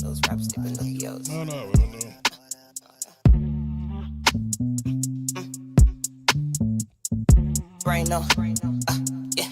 those rappers, they Pinocchios. No. Brain on, yeah.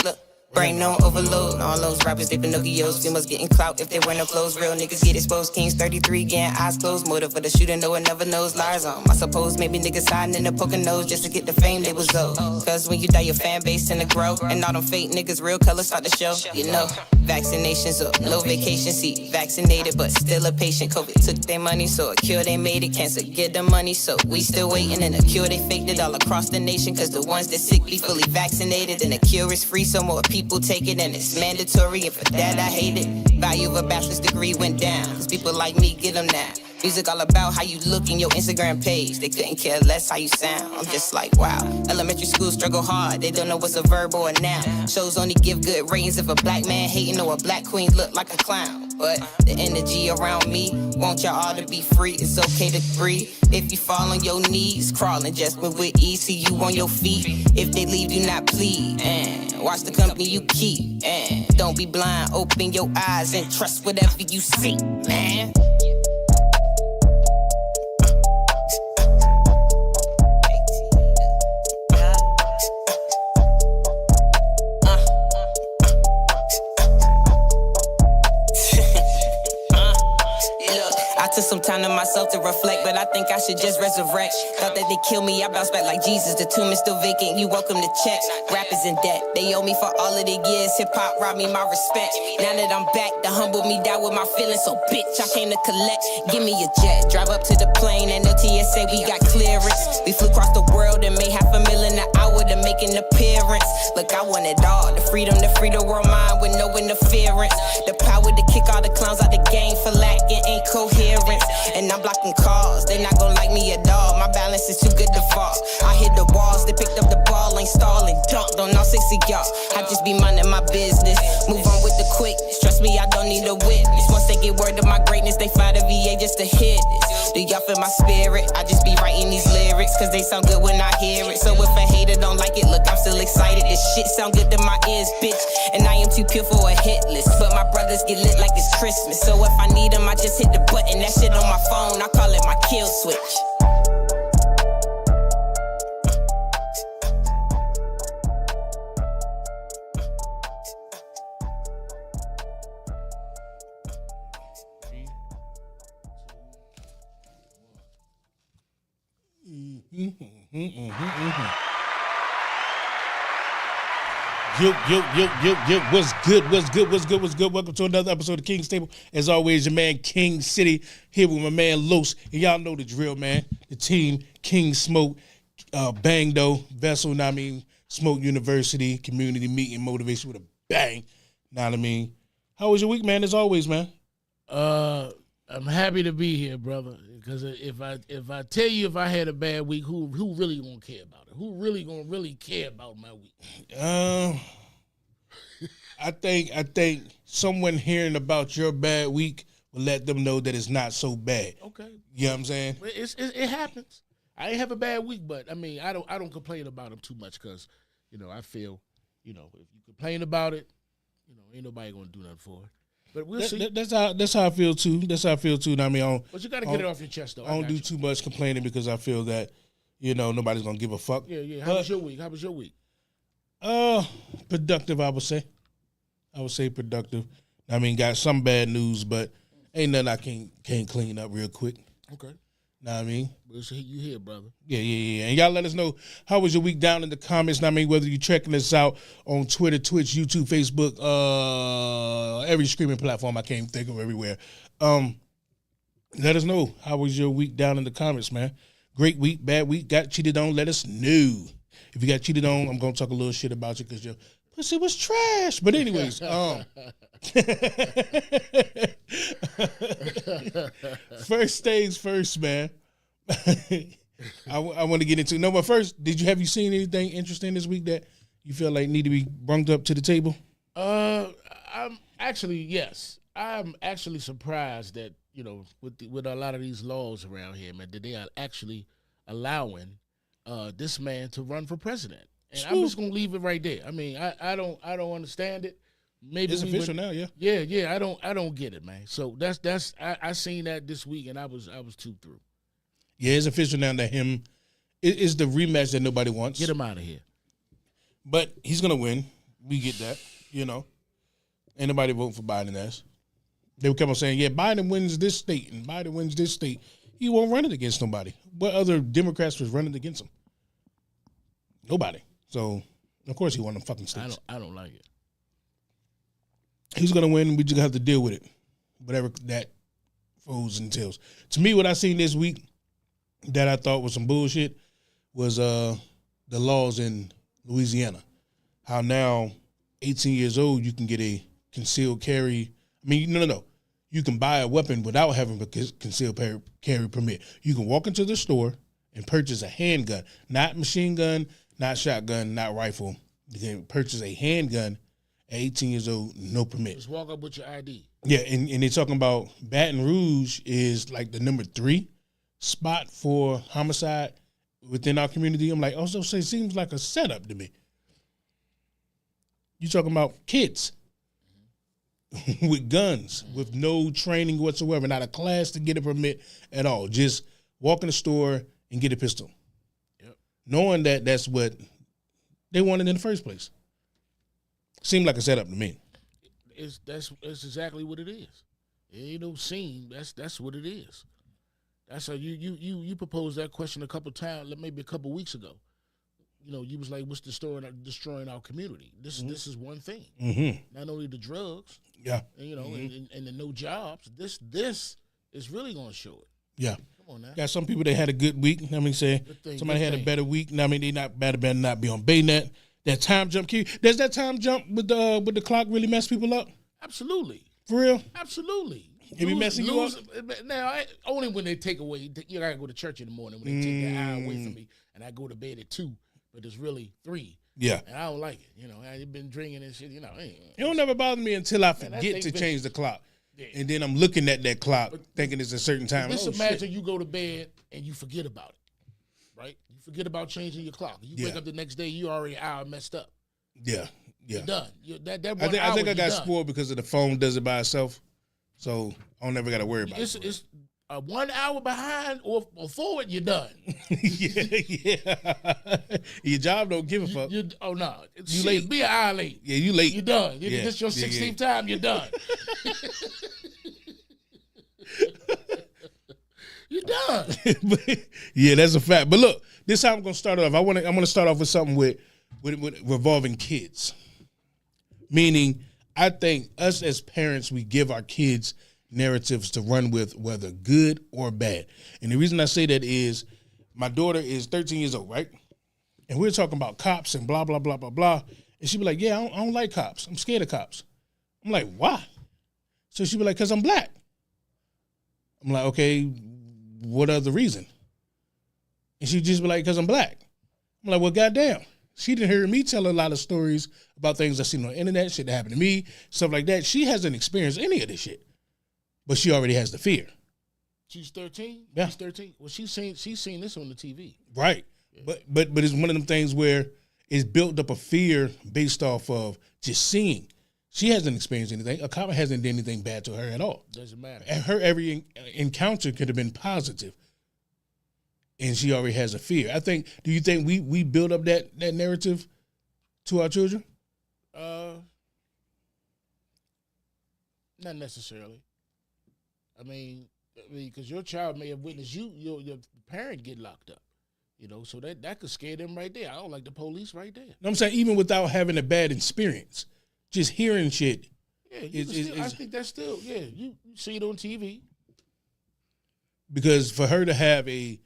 Look, brain on overload. All those rappers, they Pinocchios. Females getting clout if they wear no clothes. Real niggas get exposed. Kings 33 getting eyes closed. Motive for the shooter, no one never knows. Liars on. I suppose maybe niggas hiding in the poking nose just to get the fame they was owed. Cause when you die, your fan base tend to grow. And all them fake niggas, real colors start to show. You know, vaccinations up, no vacation. See, vaccinated, but still a patient. COVID took their money, so a cure they made it. Cancer get the money, so we still waiting. And a cure they faked it all across the nation. Cause the ones that sick be fully vaccinated. And the cure is free, so more people take it. And it's mandatory, and for that I hate it. Value of a bachelor's degree went down. Cause people like me get them now. Music all about how you look in your Instagram page. They couldn't care less how you sound. I'm just like, wow. Elementary school struggle hard. They don't know what's a verb or a noun. Shows only give good ratings if a black man hating or a black queen look like a clown. But the energy around me, want y'all all to be free. It's okay to breathe. If you fall on your knees, crawling just move with ease. See you on your feet. If they leave, do not plead. And watch the company you keep. And don't be blind, open your eyes and trust whatever you see, man. Took some time to myself to reflect, but I think I should just resurrect. Thought that they kill me, I bounce back like Jesus. The tomb is still vacant, you welcome to check. Rappers in debt, they owe me for all of the years. Hip-hop robbed me my respect. Now that I'm back, to humble me down with my feelings. So bitch, I came to collect. Give me a jet, drive up to the plane, and the TSA, we got clearance. We flew across the world and made $500,000 an hour to make an appearance. Look, I want it all, the freedom to free the world mind with no interference. The power to kick all the clowns out the game for lacking incoherence. And I'm blocking calls, they not gon' like me at all. My balance is too good to fall. I hit the walls, they picked up the ball, ain't stalling. Dunked on all 6 of y'all. I just be minding my business. Move on with the quickness. Trust me, I don't need a witness. Once they get word of my greatness, they fly the VA just to hit this. Do y'all feel my spirit? I just be writing these lyrics, cause they sound good when I hear it. So if a hater don't like it, look, I'm still excited. This shit sound good to my ears, bitch. And I am too pure for a hit list. But my brothers get lit like it's Christmas. So if I need them, I just hit the button. That shit on my phone, I call it my kill switch. Yo, what's good? Welcome to another episode of King's Table. As always, your man King City here with my man Los. And y'all know the drill, man. The team, King Smoke, Bangdo, Vessel, know what I mean? Smoke University, community meeting, motivation with a bang. Know what I mean? How was your week, man? As always, man. I'm happy to be here, brother. Because if I tell you if I had a bad week, who really gonna care about it? Who really gonna care about my week? I think someone hearing about your bad week will let them know that it's not so bad. Okay, you know what I'm saying? It happens. I ain't have a bad week, but I mean I don't complain about them too much because I feel if you complain about it, ain't nobody gonna do nothing for it. But we'll see. That's how I feel too. I mean, but you got to get it off your chest, though. I don't do too much complaining because I feel that nobody's gonna give a fuck. Yeah. How was your week? Productive. I would say productive. I mean, got some bad news, but ain't nothing I can't clean up real quick. Okay. Know what I mean? We'll see you here, brother. Yeah. And y'all let us know how was your week down in the comments. Know what I mean, whether you're checking us out on Twitter, Twitch, YouTube, Facebook, every streaming platform I can't think of everywhere. Let us know how was your week down in the comments, man. Great week, bad week, got cheated on, let us know. If you got cheated on, I'm going to talk a little shit about you because your pussy was trash. But anyways, first things first, man. I want to get into but first, have you seen anything interesting this week that you feel like need to be brung up to the table? I'm actually surprised that with a lot of these laws around here, man, that they are actually allowing this man to run for president. And I'm just gonna leave it right there. I mean, I don't understand it. maybe It's official now, yeah. Yeah. I don't get it, man. So I seen that this week and I was too through. Yeah, it's official now that it's the rematch that nobody wants. Get him out of here. But he's gonna win. We get that, Ain't nobody voting for Biden ass. They would come on saying, yeah, Biden wins this state and Biden wins this state. He won't run it against nobody. What other Democrats was running against him? Nobody. So of course he won them fucking states. I don't like it. He's gonna win. We just have to deal with it, whatever that foes entails. To me, what I seen this week that I thought was some bullshit was the laws in Louisiana. How now, 18 years old, you can get a concealed carry. I mean, no. You can buy a weapon without having a concealed carry permit. You can walk into the store and purchase a handgun, not machine gun, not shotgun, not rifle. You can purchase a handgun at 18 years old, no permit. Just walk up with your ID. Yeah, and they're talking about Baton Rouge is like the number 3 spot for homicide within our community. I'm like, also, it seems like a setup to me. You talking about kids with guns, with no training whatsoever, not a class to get a permit at all. Just walk in the store and get a pistol. Yep. Knowing that that's what they wanted in the first place. Seemed like a setup to me. That's exactly what it is. It ain't no scene. That's what it is. That's how you proposed that question a couple times, maybe a couple weeks ago. You was like, "What's destroying our community?" This is one thing. Mm-hmm. Not only the drugs, yeah, and the no jobs. This is really gonna show it. Yeah. Come on now. Got some people that had a good week. Somebody had a better week. They not better not be on Baynet. That time jump key. Does that time jump with the clock really mess people up? Absolutely. For real? Absolutely. It be messing you up? Now, only when they take away. You gotta go to church in the morning when they take that hour away from me, and I go to bed at 2, but it's really 3. Yeah. And I don't like it. I've been drinking and shit. It don't never bother me until I forget to change the clock. Yeah. And then I'm looking at that clock thinking it's a certain time. Just imagine you go to bed and you forget about it, right? You forget about changing your clock. You wake up the next day, you already an hour messed up. Yeah. You're done. I think I got spoiled because of the phone does it by itself. So I don't never got to worry about it. It's 1 hour behind or forward, you're done. yeah. Your job don't give a fuck. Oh, no. You late. Be an hour late. Yeah, you late. You're done. This your 16th time, you're done. You're done. Yeah, that's a fact. But look, this is how I'm going to start off. I'm going to start off with something with revolving kids. Meaning, I think us as parents, we give our kids narratives to run with, whether good or bad. And the reason I say that is my daughter is 13 years old, right? And we're talking about cops and blah, blah, blah, blah, blah. And she'd be like, yeah, I don't like cops. I'm scared of cops. I'm like, why? So she'd be like, because I'm black. I'm like, okay, what other reason? And she'd just be like, because I'm black. I'm like, well, goddamn. She didn't hear me tell a lot of stories about things I seen on the internet, shit that happened to me, stuff like that. She hasn't experienced any of this shit. But she already has the fear. She's 13? Yeah. She's 13. Well, she's seen this on the TV. Right. Yeah. But it's one of them things where it's built up a fear based off of just seeing. She hasn't experienced anything. A cop hasn't done anything bad to her at all. Doesn't matter. And her every encounter could have been positive. And she already has a fear. Do you think we build up that narrative to our children? Not necessarily. I mean, because your child may have witnessed your parent get locked up, so that could scare them right there. I don't like the police right there. No, I'm saying even without having a bad experience, just hearing shit. Yeah, I think that's still, you see it on TV. Because for her to have a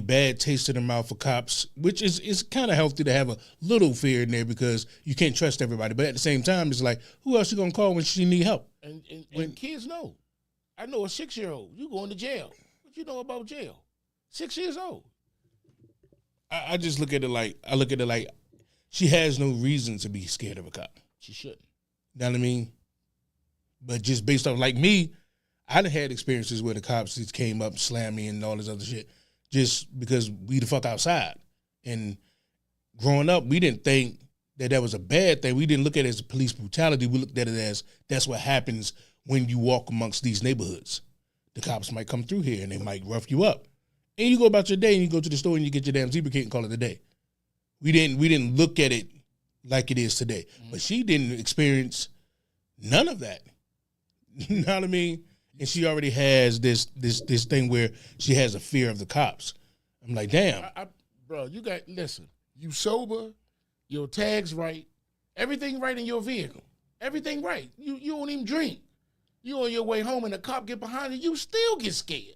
bad taste in her mouth for cops, which is kind of healthy to have a little fear in there because you can't trust everybody. But at the same time, it's like, who else you going to call when she need help? And kids know. I know a 6-year-old. You going to jail. What you know about jail? 6 years old. I just look at it like, she has no reason to be scared of a cop. She shouldn't. You know what I mean? But just based off, like me, I done had experiences where the cops just came up, slammed me and all this other shit just because we the fuck outside. And growing up, we didn't think that was a bad thing. We didn't look at it as police brutality. We looked at it as that's what happens when you walk amongst these neighborhoods. The cops might come through here and they might rough you up. And you go about your day and you go to the store and you get your damn zebra kit and call it a day. We didn't look at it like it is today. But she didn't experience none of that. You know what I mean? And she already has this thing where she has a fear of the cops. I'm like, damn. Bro, listen, you sober, your tag's right, everything right in your vehicle. Everything right. You don't even drink. You on your way home and the cop get behind you, you still get scared.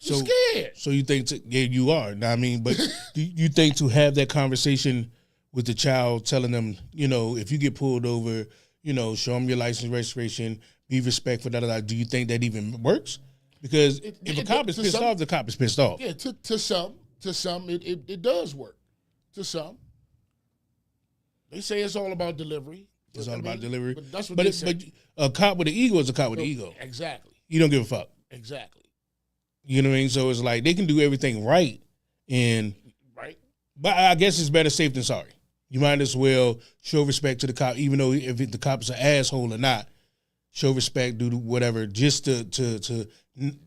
You're scared. So you think, yeah, you are. Know what I mean? But do you think to have that conversation with the child, telling them, you know, if you get pulled over, you know, show them your license, registration, be respectful, do you think that even works? Because if a cop is pissed off, the cop is pissed off. Yeah, to some it does work. To some. They say it's all about delivery. It's all about delivery. But that's what they say. But a cop with an ego is a cop with an ego. Exactly. You don't give a fuck. Exactly. You know what I mean? So it's like they can do everything right. Right. But I guess it's better safe than sorry. You might as well show respect to the cop, even though if the cop is an asshole or not. Show respect, do whatever, just to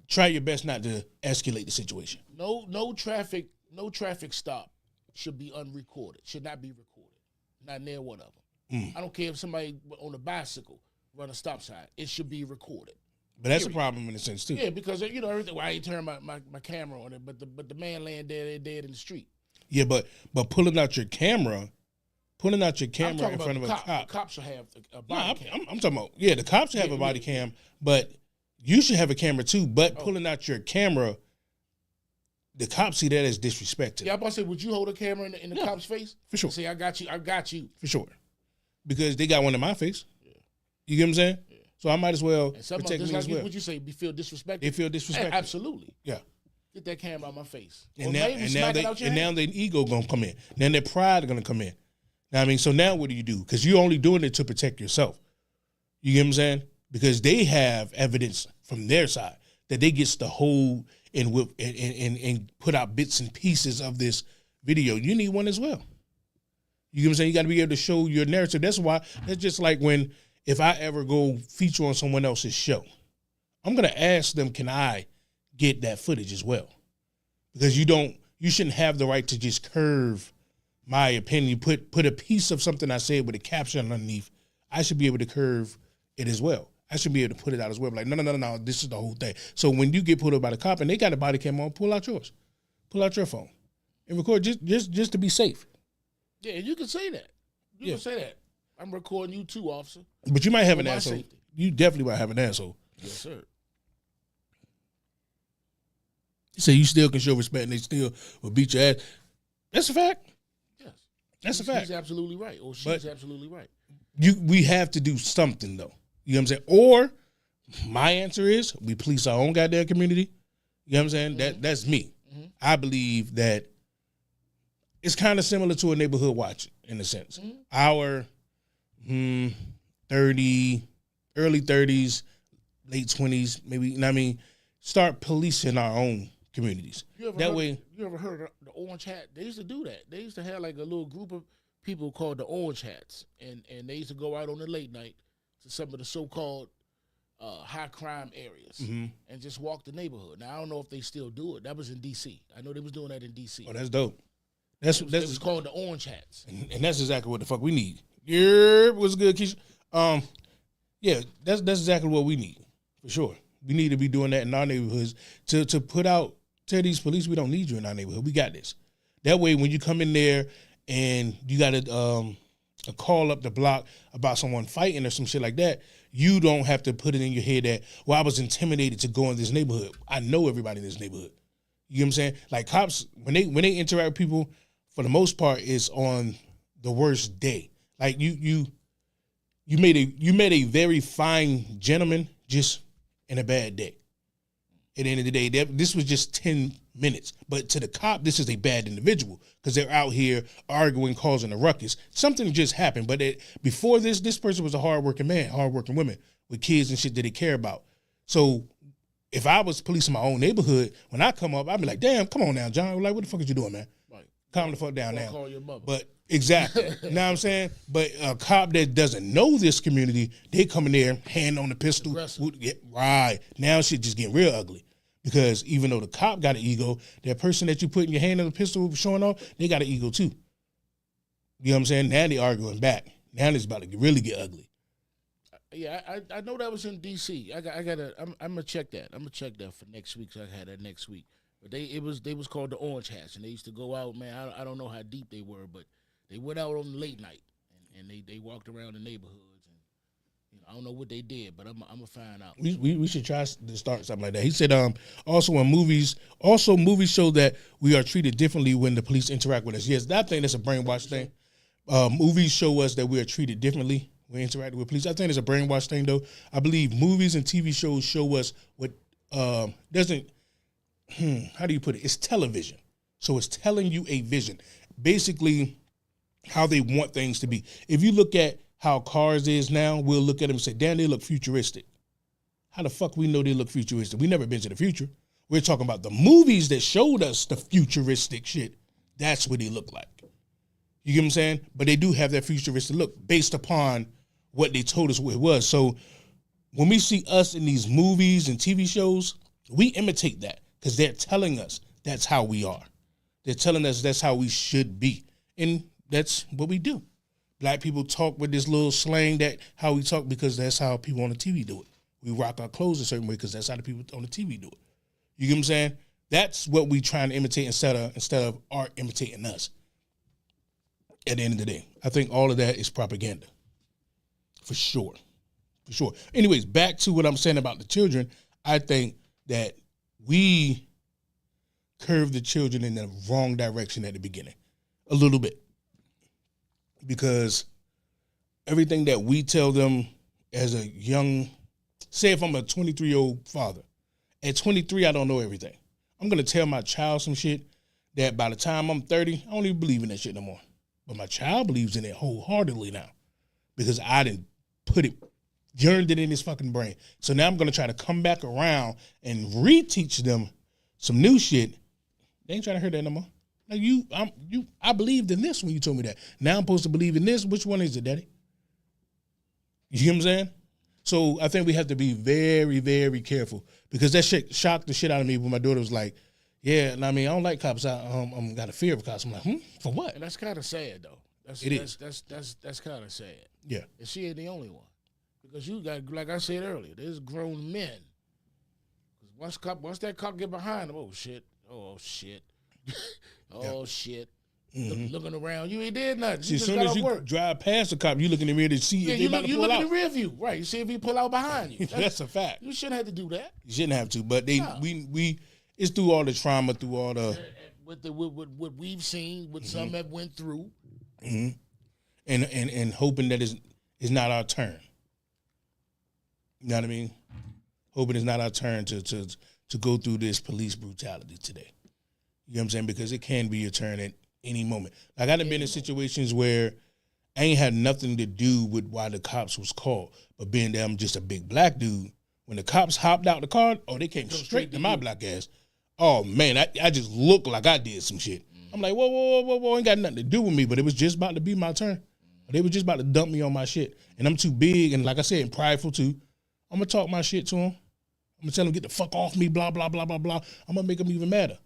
try your best not to escalate the situation. No traffic stop should be unrecorded. Should not be recorded. Not near one of them. I don't care if somebody on a bicycle run a stop sign. It should be recorded. But that's a problem in a sense too. Yeah, because you know everything. Well, I ain't turn my camera on it, but the man laying dead in the street. Yeah, but pulling out your camera in front of a cop. The cop should have a body cam. I'm talking about, yeah, the cops should have a body cam, but you should have a camera too. But pulling out your camera, the cops see that as disrespect. Yeah, I'm about to say, would you hold a camera in the cop's face? For sure. Say, I got you. For sure. Because they got one in my face. Yeah. You get what I'm saying? Yeah. So I might as well protect me as well. Would you say feel disrespected? They feel disrespected. Absolutely. Yeah. Get that camera out my face. And now their ego gonna come in. Now their pride gonna come in. Now, I mean, so now what do you do? Because you're only doing it to protect yourself. You get what I'm saying? Because they have evidence from their side that they gets to hold and put out bits and pieces of this video. You need one as well. You get what I'm saying? You got to be able to show your narrative. That's just like if I ever go feature on someone else's show, I'm going to ask them, can I get that footage as well? Because you shouldn't have the right to just curve my opinion, put a piece of something I said with a caption underneath. I should be able to curve it as well. I should be able to put it out as well. Like, no, this is the whole thing. So when you get pulled up by the cop and they got a body cam on, pull out yours. Pull out your phone. And record just to be safe. Yeah, you can say that. You can say that. I'm recording you too, officer. But you might have an asshole. Safety. You definitely might have an asshole. Yes, sir. You say you still can show respect and they still will beat your ass. That's a fact. That's a fact. He's absolutely right. Or she's absolutely right. We have to do something, though. You know what I'm saying? Or my answer is we police our own goddamn community. You know what I'm saying? Mm-hmm. That's me. Mm-hmm. I believe that it's kind of similar to a neighborhood watch in a sense. Mm-hmm. Our 30, early 30s, late 20s, maybe, you know what I mean? Start policing our own communities. You ever heard of the Orange Hat? They used to do that. They used to have like a little group of people called the Orange Hats, and they used to go out on the late night to some of the so-called high crime areas and just walk the neighborhood. Now I don't know if they still do it. That was in D.C. I know they was doing that in D.C. Oh, that's dope. It was called the Orange Hats, and that's exactly what the fuck we need. Yeah, what's good, Keisha? Yeah, that's exactly what we need for sure. We need to be doing that in our neighborhoods to tell these police we don't need you in our neighborhood. We got this. That way, when you come in there and you got a call up the block about someone fighting or some shit like that, you don't have to put it in your head that, well, I was intimidated to go in this neighborhood. I know everybody in this neighborhood. You know what I'm saying? Like cops, when they interact with people, for the most part, it's on the worst day. Like you met a very fine gentleman just in a bad day. At the end of the day, this was just 10 minutes. But to the cop, this is a bad individual because they're out here arguing, causing a ruckus. Something just happened. But before this person was a hardworking man, hardworking woman with kids and shit that they care about. So if I was policing my own neighborhood, when I come up, I'd be like, damn, come on now, John. Like, what the fuck is you doing, man? Right. Calm the fuck down now. Call your mother. But Exactly. You know what I'm saying? But a cop that doesn't know this community, they come in there, hand on the pistol. Right. Now shit just getting real ugly. Because even though the cop got an ego, that person that you put in your hand on the pistol showing off, they got an ego too. You know what I'm saying? Now they arguing back. Now it's about to really get ugly. Yeah, I know that was in D.C. I'm gonna check that. I'm gonna check that for next week. So I had that next week. But they was called the Orange Hats, and they used to go out, man. I don't know how deep they were, but they went out on the late night, and they walked around the neighborhoods, and I don't know what they did, but I'm gonna find out. We should try to start something like that. He said also in movies show that we are treated differently when the police interact with us. Yes, that thing that's a brainwash thing. Movies show us that we are treated differently when interacting with police. I think it's a brainwash thing though. I believe movies and TV shows show us what doesn't. How do you put it? It's television, so it's telling you a vision, basically how they want things to be. If you look at how cars is now, we'll look at them and say, damn, they look futuristic. How the fuck we know they look futuristic? We never been to the future. We're talking about the movies that showed us the futuristic shit. That's what they look like. You get what I'm saying? But they do have that futuristic look based upon what they told us what it was. So when we see us in these movies and TV shows, we imitate that because they're telling us that's how we are. They're telling us that's how we should be. And that's what we do. Black people talk with this little slang, that how we talk, because that's how people on the TV do it. We rock our clothes a certain way because that's how the people on the TV do it. You get what I'm saying? That's what we trying to imitate instead of art imitating us. At the end of the day, I think all of that is propaganda. For sure. For sure. Anyways, back to what I'm saying about the children. I think that we curved the children in the wrong direction at the beginning. A little bit. Because everything that we tell them as a young, say if I'm a 23-year-old father, at 23, I don't know everything. I'm going to tell my child some shit that by the time I'm 30, I don't even believe in that shit no more. But my child believes in it wholeheartedly now because I didn't yearned it in his fucking brain. So now I'm going to try to come back around and reteach them some new shit. They ain't trying to hear that no more. Like I believed in this when you told me that. Now I'm supposed to believe in this. Which one is it, Daddy? You know what I'm saying? So I think we have to be very, very careful because that shit shocked the shit out of me when my daughter was like, yeah, and I mean, I don't like cops. I'm got a fear of cops. I'm like, for what? And that's kind of sad, though. That's kind of sad. Yeah. And she ain't the only one. Because you got, like I said earlier, there's grown men. Once that cop get behind them, oh, shit. Oh, shit. Mm-hmm. Looking around, you ain't did nothing. See, as soon as you drive past the cop, you look in the mirror to see if they about to pull out. You look in the rear view, right? You see if he pull out behind you. That's a fact. You shouldn't have to do that. You shouldn't have to, but we it's through all the trauma, through all the what we've seen, what some have went through, and hoping that it's not our turn. You know what I mean? Hoping it's not our turn to go through this police brutality today. You know what I'm saying? Because it can be your turn at any moment. Like I done been in situations where I ain't had nothing to do with why the cops was called, but being that I'm just a big black dude, when the cops hopped out the car, they came straight to my black ass. Oh man, I just looked like I did some shit. I'm like, whoa, ain't got nothing to do with me, but it was just about to be my turn. They were just about to dump me on my shit. And I'm too big and like I said, and prideful too. I'm gonna talk my shit to them. I'm gonna tell them get the fuck off me, blah, blah, blah, blah, blah. I'm gonna make them even madder.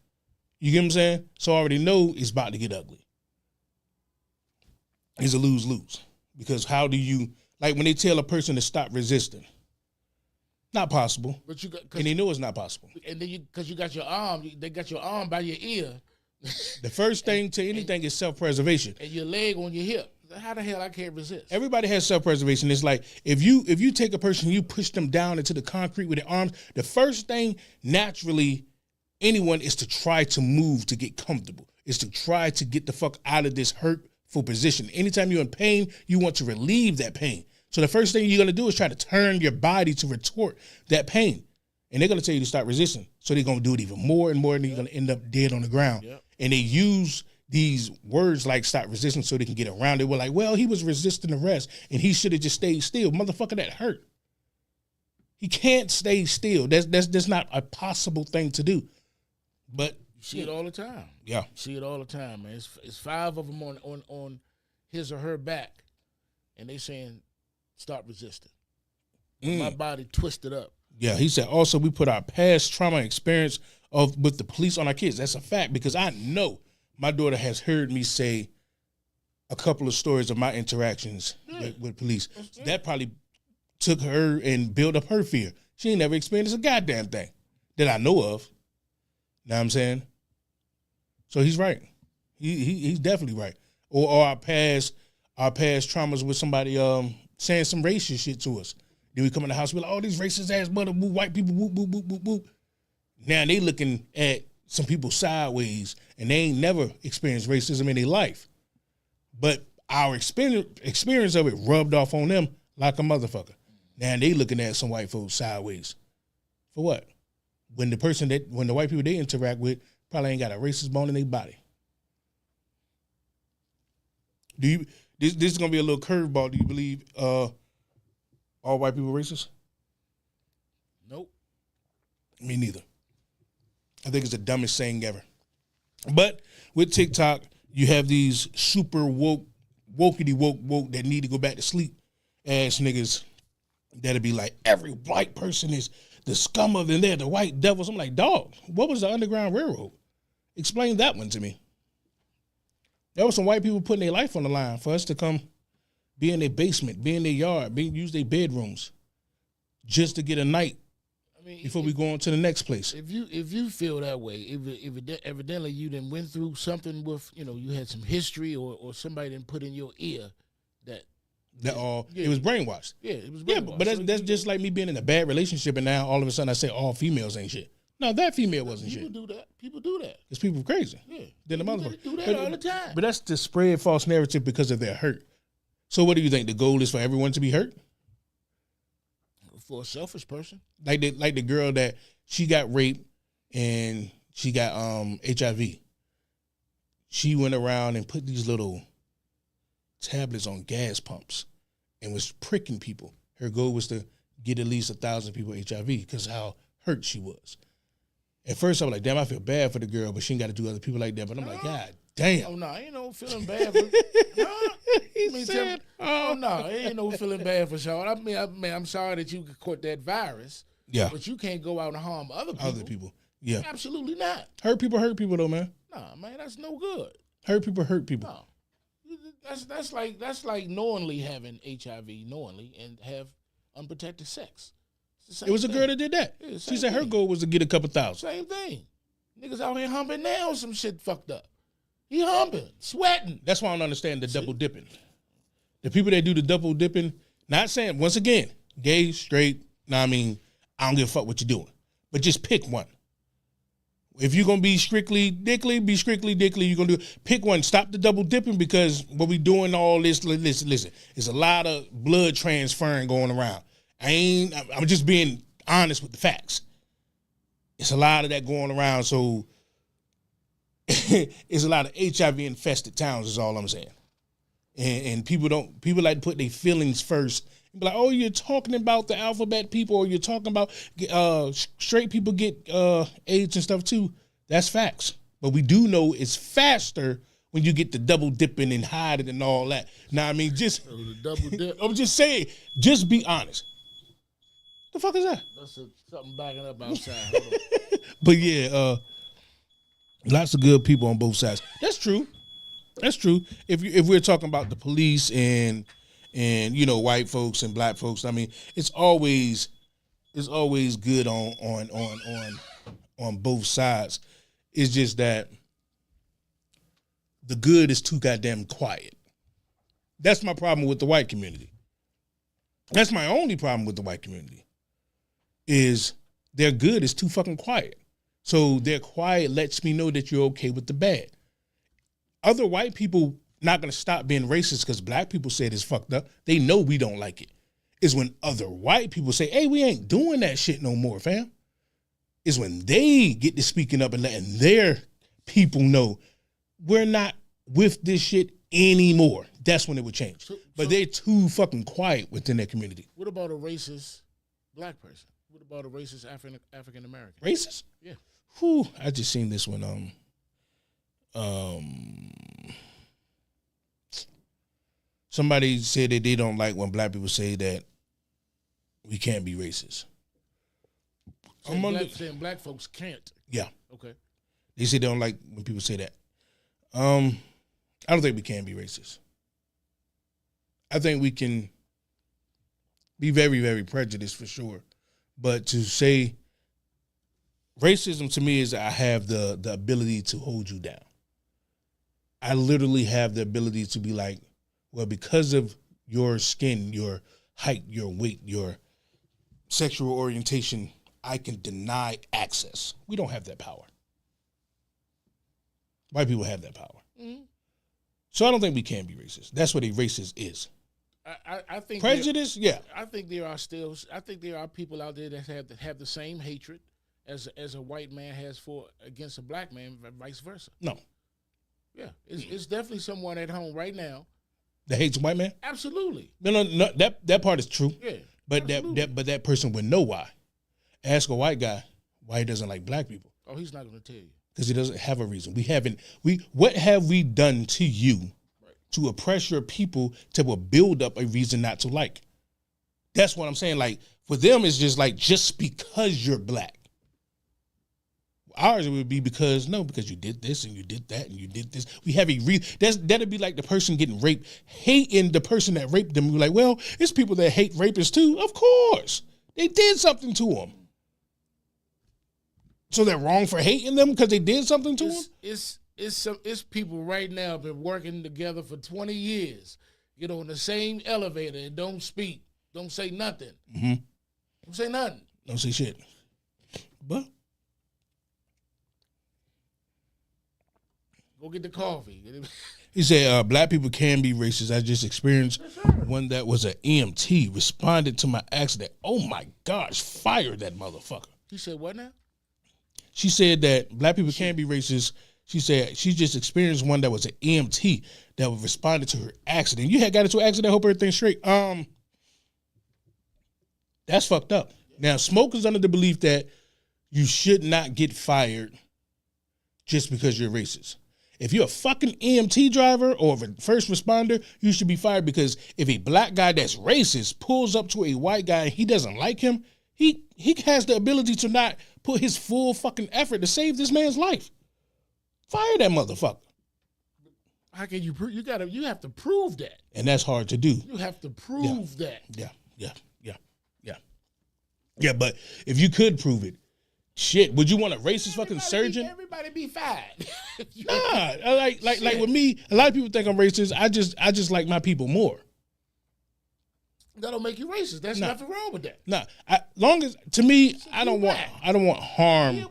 You get what I'm saying? So I already know it's about to get ugly. It's a lose-lose. Because how do you, like when they tell a person to stop resisting, not possible. But and they know it's not possible. And then because you got your arm, they got your arm by your ear. The first thing to anything is self-preservation. And your leg on your hip. How the hell I can't resist? Everybody has self-preservation. It's like if you take a person, you push them down into the concrete with their arms, the first thing naturally anyone is to try to move to get comfortable, is to try to get the fuck out of this hurtful position. Anytime you're in pain, you want to relieve that pain. So the first thing you're going to do is try to turn your body to retort that pain. And they're going to tell you to stop resisting. So they're going to do it even more and more, and you're going to end up dead on the ground. Yep. And they use these words like stop resisting so they can get around it. We're like, well, he was resisting arrest, and he should have just stayed still. Motherfucker, that hurt. He can't stay still. That's not a possible thing to do. But you see it all the time. Yeah. You see it all the time, man. It's 5 of them his or her back, and they saying, start resisting. My body twisted up. Yeah, he said also we put our past trauma experience with the police on our kids. That's a fact because I know my daughter has heard me say a couple of stories of my interactions with police. That probably took her and built up her fear. She ain't never experienced a goddamn thing that I know of. Know what I'm saying? So he's right. He's definitely right. Or our past traumas with somebody saying some racist shit to us. Then we come in the house, we're like, oh, these racist ass mother white people, whoop, whoop, whoop, whoop, whoop. Now they looking at some people sideways and they ain't never experienced racism in their life. But our experience of it rubbed off on them like a motherfucker. Now they looking at some white folks sideways. For what? When the white people they interact with probably ain't got a racist bone in their body. This is gonna be a little curveball. Do you believe all white people are racist? Nope. Me neither. I think it's the dumbest saying ever. But with TikTok, you have these super wokey woke that need to go back to sleep ass niggas that'll be like, every white person is the scum of them, they're the white devils. I'm like, dog, what was the Underground Railroad? Explain that one to me. There were some white people putting their life on the line for us to come be in their basement, be in their yard, use their bedrooms just to get a night before we go on to the next place. If you feel that way, if evidently you done went through something with, you had some history or somebody done put in your ear that it was brainwashed. Yeah, it was brainwashed. Yeah, but that's just like me being in a bad relationship and now all of a sudden I say all females ain't shit. No, that female wasn't shit. People do that. Because people crazy. Yeah. Then the They do that all the time. But that's to spread false narrative because of their hurt. So what do you think? The goal is for everyone to be hurt? For a selfish person. Like the girl that she got raped and she got HIV. She went around and put these little tablets on gas pumps and was pricking people. Her goal was to get at least 1,000 people HIV because how hurt she was. At first I was like, damn, I feel bad for the girl, but she ain't got to do other people like that. But I'm like, God damn. Oh no, ain't no feeling bad for ain't no feeling bad for Sean. I mean, I'm sorry that you caught that virus. Yeah. But you can't go out and harm other people. Yeah. Absolutely not. Hurt people though, man. Nah, man, that's no good. Hurt people. No. That's like knowingly having HIV and have unprotected sex. It was a girl that did that. Yeah, she said her goal was to get a couple thousand. Same thing. Niggas out here humping now, some shit fucked up. He humping, sweating. That's why I don't understand the double dipping. The people that do the double dipping, not saying, once again, gay, straight, I don't give a fuck what you're doing. But just pick one. If you're going to be strictly dickly, be strictly dickly. You're going to pick one. Stop the double dipping because what we doing all this, listen, it's a lot of blood transferring going around. I'm just being honest with the facts. It's a lot of that going around, so it's a lot of HIV infested towns is all I'm saying. And people like to put their feelings first. Be like, oh, you're talking about the alphabet people, or you're talking about straight people get AIDS and stuff too. That's facts. But we do know it's faster when you get the double dipping and hiding and all that. Now, just the double dip. I'm just saying, just be honest. The fuck is that? That's something backing up outside. Hold on. But yeah, lots of good people on both sides. That's true. If we're talking about the police and white folks and black folks, it's always good on both sides. It's just that the good is too goddamn quiet. That's my problem with the white community. That's my only problem with the white community. Is their good is too fucking quiet. So their quiet lets me know that you're okay with the bad. Other white people not going to stop being racist because black people said it's fucked up. They know we don't like it. It's when other white people say, hey, we ain't doing that shit no more, fam. It's when they get to speaking up and letting their people know we're not with this shit anymore. That's when it would change. But they're too fucking quiet within their community. What about a racist black person? What about a racist African American? Racist? Yeah. Whew, I just seen this one. Somebody said that they don't like when black people say that we can't be racist. Saying black folks can't. Yeah. Okay. They say they don't like when people say that. I don't think we can be racist. I think we can be very, very prejudiced for sure. But to say racism to me is I have the ability to hold you down. I literally have the ability to be like, well, because of your skin, your height, your weight, your sexual orientation, I can deny access. We don't have that power. White people have that power. Mm-hmm. So I don't think we can be racist. That's what a racist is. I think prejudice, yeah. I think there are people out there that have the same hatred as a white man has against a black man, vice versa. No. Yeah, it's definitely someone at home right now that hates a white man. Absolutely. No. That part is true. Yeah. But that person would know why. Ask a white guy why he doesn't like black people. Oh, he's not going to tell you. Because he doesn't have a reason. What have we done to you to oppress your people to build up a reason not to like? That's what I'm saying. Like, for them, it's just like, just because you're black. Ours would be because you did this and you did that and you did this. We have a that'd be like the person getting raped, hating the person that raped them. We're like, well, it's people that hate rapists too. Of course. They did something to them. So they're wrong for hating them because they did something to them? It's people right now been working together for 20 years. Get on the same elevator and don't speak. Don't say nothing. Mm-hmm. Don't say nothing. Don't say shit. But go get the coffee. He said, black people can be racist. I just experienced one that was an EMT, responded to my accident. Oh my gosh, fired that motherfucker. He said what now? She said that black people can be racist. She said she just experienced one that was an EMT that responded to her accident. You had got into an accident, hope everything's straight. That's fucked up. Now, Smoke is under the belief that you should not get fired just because you're racist. If you're a fucking EMT driver or a first responder, you should be fired because if a black guy that's racist pulls up to a white guy and he doesn't like him, he has the ability to not put his full fucking effort to save this man's life. Fire that motherfucker. How can you prove? You have to prove that. And that's hard to do. You have to prove that. Yeah, but if you could prove it, shit, would you want a racist fucking surgeon? Everybody be fine. Nah, like with me, a lot of people think I'm racist. I just like my people more. That don't make you racist. There's nothing wrong with that. Nah, long as to me, I don't want harm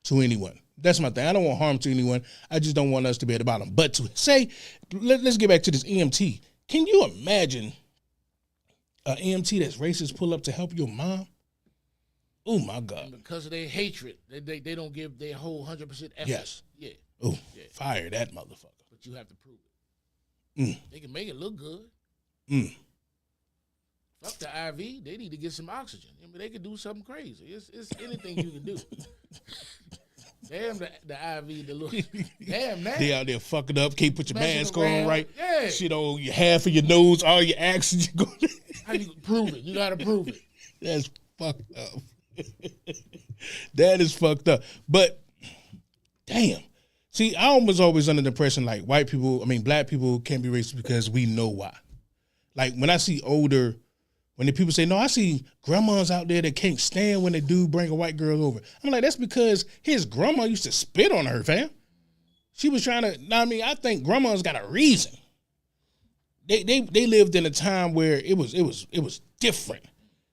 to anyone. That's my thing. I don't want harm to anyone. I just don't want us to be at the bottom. But to say, let's get back to this EMT. Can you imagine an EMT that's racist pull up to help your mom? Oh my God! Because of their hatred, they don't give their whole 100% effort. Yes. Yeah. Oh, yeah. Fire that motherfucker. But you have to prove it. They can make it look good. Fuck the IV. They need to get some oxygen. I mean, they can do something crazy. It's anything you can do. Damn the IV, the look. Damn that. They out there fucking up. Can't put your mask on right. Yeah. Shit on your half of your nose, all your oxygen. How you prove it? You gotta prove it. That's fucked up. That is fucked up. But damn. See, I was always under the impression like black people can't be racist because we know why. Like when I see when the people say, no, I see grandmas out there that can't stand when they do bring a white girl over. I'm like, that's because his grandma used to spit on her, fam. She was trying to, I think grandma's got a reason. They lived in a time where it was different.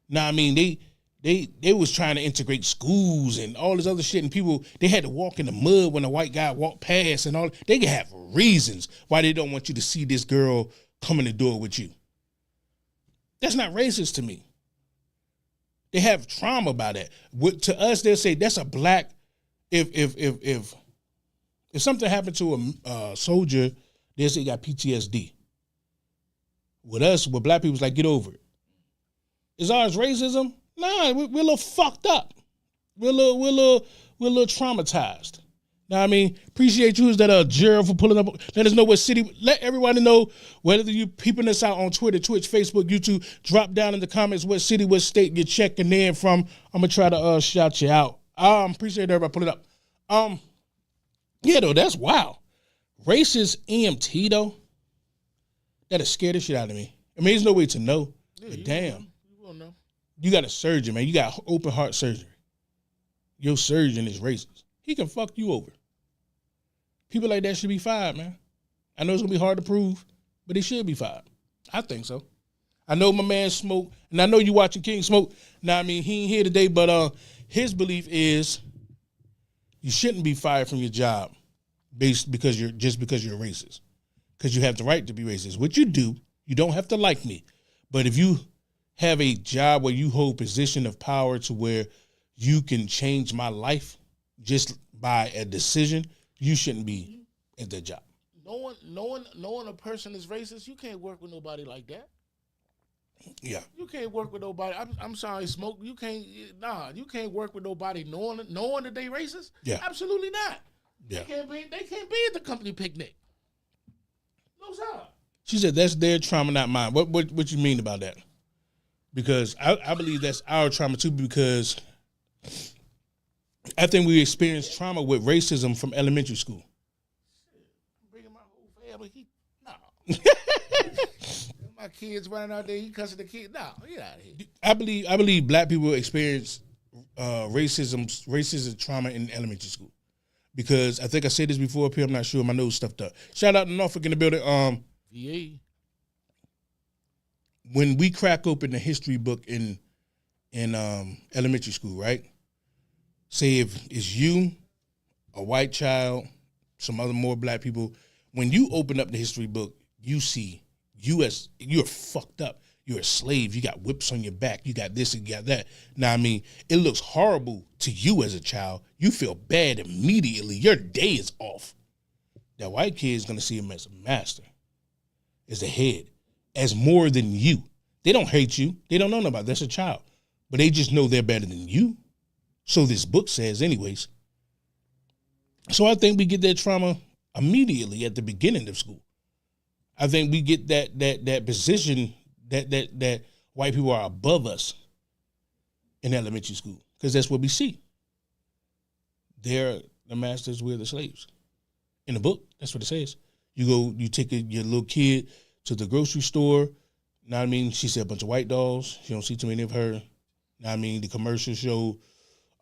They was trying to integrate schools and all this other shit, and people, they had to walk in the mud when a white guy walked past and all. They can have reasons why they don't want you to see this girl come in the door with you. That's not racist to me. They have trauma about that. To us, they'll say that's a black. If something happened to a soldier, they'll say he got PTSD. With us, with black people, it's like, get over it. Is ours racism? Nah, we're a little fucked up. We're a little traumatized. Now, I mean, appreciate you. Is that Gerald for pulling up? Let us know what city. Let everybody know whether you peeping us out on Twitter, Twitch, Facebook, YouTube. Drop down in the comments what city, what state you're checking in from. I'm gonna try to shout you out. Appreciate everybody pulling up. Yeah, though that's wild. Racist EMT though. That'll scare the shit out of me. I mean, there's no way to know. Yeah, but damn, you will know. You got a surgeon, man. You got open heart surgery. Your surgeon is racist. He can fuck you over. People like that should be fired, man. I know it's gonna be hard to prove, but he should be fired. I think so. I know my man Smoke, and I know you watching King Smoke. Now, I mean, he ain't here today, but his belief is you shouldn't be fired from your job because you're racist. Because you have the right to be racist, which you do. You don't have to like me. But if you have a job where you hold position of power to where you can change my life just by a decision, you shouldn't be at that job. Knowing a person is racist, you can't work with nobody like that. Yeah. You can't work with nobody. I'm sorry, Smoke. You can't work with nobody knowing that they racist. Yeah. Absolutely not. Yeah. They can't be at the company picnic. No sir. She said that's their trauma, not mine. What you mean about that? Because I believe that's our trauma too, because I think we experienced trauma with racism from elementary school. Bringing my whole family. My kids running out there, he cussing the kids. No, get out of here. I believe black people experience racism trauma in elementary school. Because I think I said this before up here, I'm not sure, my nose stuffed up. Shout out to Norfolk in the building. VA. When we crack open the history book in elementary school, right? Say if it's you, a white child, some other more black people, when you open up the history book, you see you're fucked up. You're a slave. You got whips on your back. You got this and you got that. Now, I mean, it looks horrible to you as a child. You feel bad immediately. Your day is off. That white kid is going to see him as a master, as a head, as more than you. They don't hate you. They don't know nobody. That's a child. But they just know they're better than you. So this book says anyways. So I think we get that trauma immediately at the beginning of school. I think we get that position that white people are above us in elementary school, because that's what we see. They're the masters, we're the slaves. In the book, that's what it says. You take your little kid to the grocery store. Know what I mean? She said a bunch of white dolls. You don't see too many of her. Know what I mean? The commercials show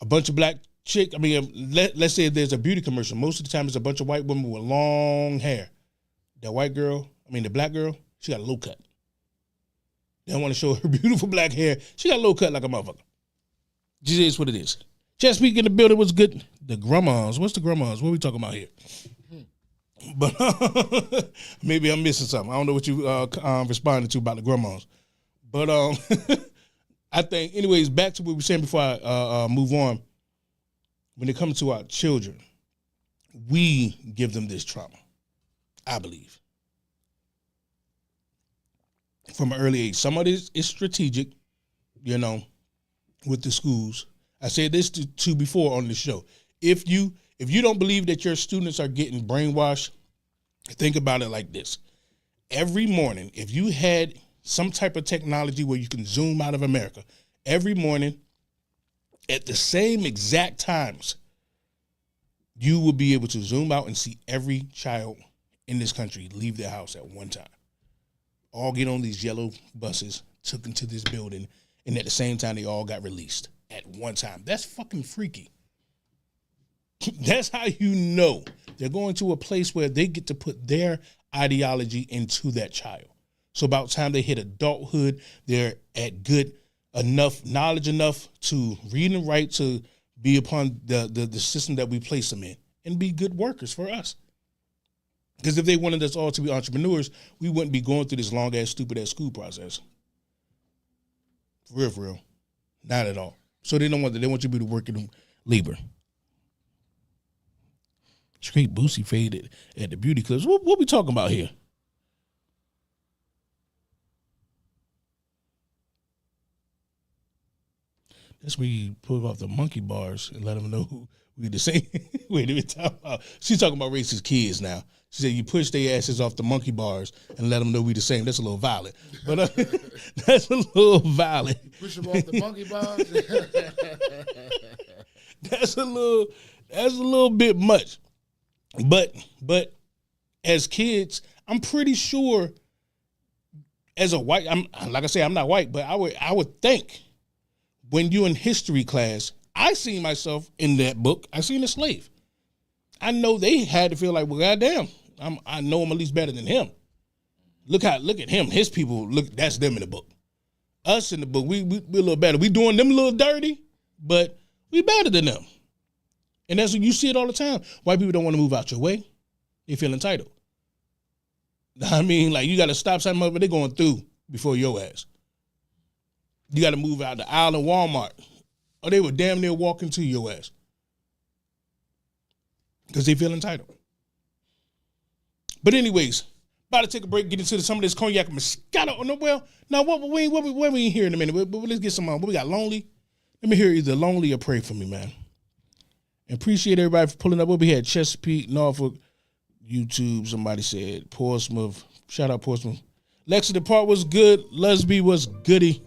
a bunch of black chick. I mean, let's say if there's a beauty commercial. Most of the time, it's a bunch of white women with long hair. The black girl, she got a low cut. They don't want to show her beautiful black hair. She got a low cut like a motherfucker. Just is what it is. Chesapeake in the building was good. The grandmas. What's the grandmas? What are we talking about here? But maybe I'm missing something. I don't know what you responded to about the grandmas. But I think, anyways, back to what we were saying before I move on. When it comes to our children, we give them this trauma, I believe, from an early age. Some of this is strategic, with the schools. I said this to before on the show. If you don't believe that your students are getting brainwashed, think about it like this. Every morning, if you had some type of technology where you can zoom out of America, every morning at the same exact times, you will be able to zoom out and see every child in this country leave their house at one time. All get on these yellow buses, took into this building, and at the same time, they all got released at one time. That's fucking freaky. That's how you know they're going to a place where they get to put their ideology into that child. So about time they hit adulthood, they're at good enough knowledge enough to read and write, to be upon the system that we place them in, and be good workers for us. Because if they wanted us all to be entrepreneurs, we wouldn't be going through this long-ass, stupid-ass school process. For real. Not at all. So they don't want that. They want you to be the working labor. Straight Boosie faded at the beauty clips. What we talking about here? That's where you pull off the monkey bars and let them know who we the same. Wait a minute, she's talking about racist kids now. She said you push their asses off the monkey bars and let them know we the same. That's a little violent, but that's a little violent. Push them off the monkey bars. That's a little bit much. But as kids, I'm pretty sure. As a white, like I say, I'm not white, but I would think when you're in history class, I seen myself in that book. I seen a slave. I know they had to feel like, well, goddamn, I know I'm at least better than him. Look at him. His people, look, that's them in the book. Us in the book, we a little better. We doing them a little dirty, but we better than them. And that's what you see it all the time. White people don't want to move out your way. They feel entitled. I mean, like, you got to stop something up, but they're going through before your ass. You got to move out the aisle in Walmart, or they would damn near walk into your ass because they feel entitled. But anyways, about to take a break, get into some of this cognac and Moscato. Oh, no, well, now what we in here in a minute, but let's get some on. What we got, Lonely? Let me hear either Lonely or Pray For Me, man. And appreciate everybody for pulling up. What we had, Chesapeake, Norfolk, YouTube, somebody said, Portsmouth. Shout out Portsmouth. Lexington Park was good. Lusby was goody.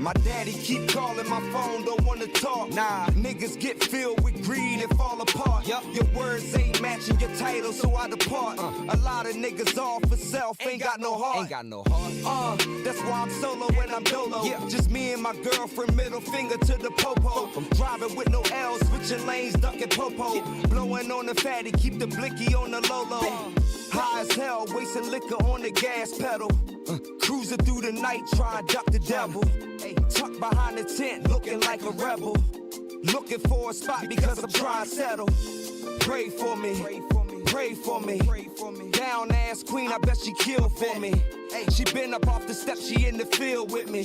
My daddy keep calling my phone, don't wanna talk. Nah, niggas get filled with greed and fall apart. Yep. Your words ain't matching your title, so I depart. A lot of niggas all for self, ain't got no heart. Ain't got no heart. That's why I'm solo when I'm dolo. Yeah. Just me and my girlfriend, middle finger to the popo. I'm driving with no L, switching lanes, ducking popo. Blowing on the fatty, keep the blicky on the low. High as hell, wasting liquor on the gas pedal. Cruising through the night, trying to duck the devil. Tucked behind the tent, looking like a rebel. Looking for a spot because I'm trying to settle. Pray for me, pray for me. Down ass queen, I bet she kill for me. She been up off the steps, she in the field with me.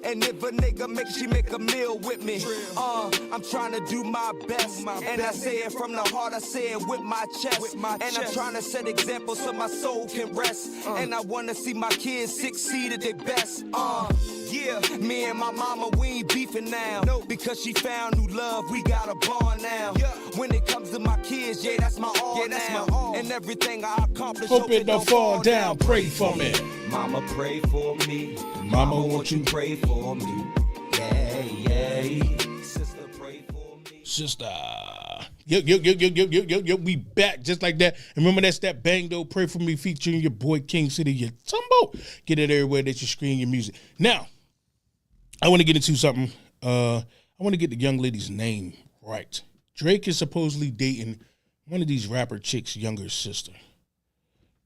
And if a nigga she make a meal with me. I'm trying to do my best. And I say it from the heart, I say it with my chest. And I'm trying to set examples so my soul can rest. And I wanna see my kids succeed at their best. Yeah, me and my mama, we ain't beefing now. Because she found new love, we got a bond now. When it comes to my kids, yeah, that's my all now. And everything I accomplish, Hope it don't fall down. Pray for me. Mama, pray for me. Mama, won't you pray for me? Yeah. Sister, pray for me. Sister. Yo, we back just like that. And remember, that's that Bang Though Pray For Me featuring your boy King City, your Tumbo. Get it everywhere that you screen your music. Now, I want to get into something. I want to get the young lady's name right. Drake is supposedly dating one of these rapper chicks' younger sister.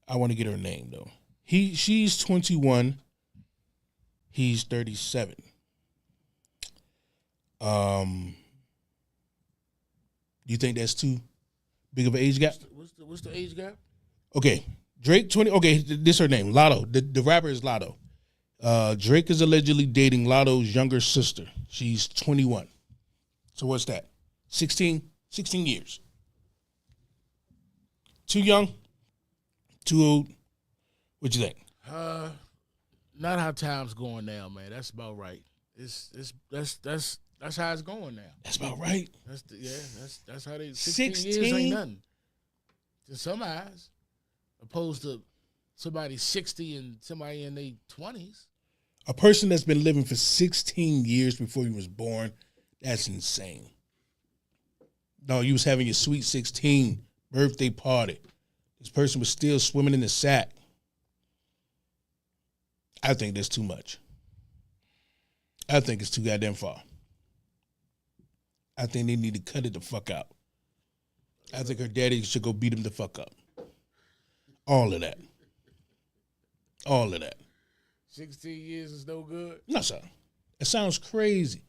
I want to get her name, though. She's 21. He's 37. Do you think that's too big of an age gap? What's the age gap? Okay, Drake 20. Okay, this is her name, Lotto. The rapper is Lotto. Drake is allegedly dating Lotto's younger sister. She's 21. So what's that? 16 years. Too young? Too old? What you think? Not how time's going now, man. That's about right. That's how it's going now. That's about right. That's how they 16 years ain't nothing to some eyes, opposed to somebody 60 and somebody in their 20s. A person that's been living for 16 years before he was born, that's insane. No, you was having your sweet 16 birthday party. This person was still swimming in the sack. I think that's too much. I think it's too goddamn far. I think they need to cut it the fuck out. I think her daddy should go beat him the fuck up. All of that. 16 years is no good? No, sir. It sounds crazy.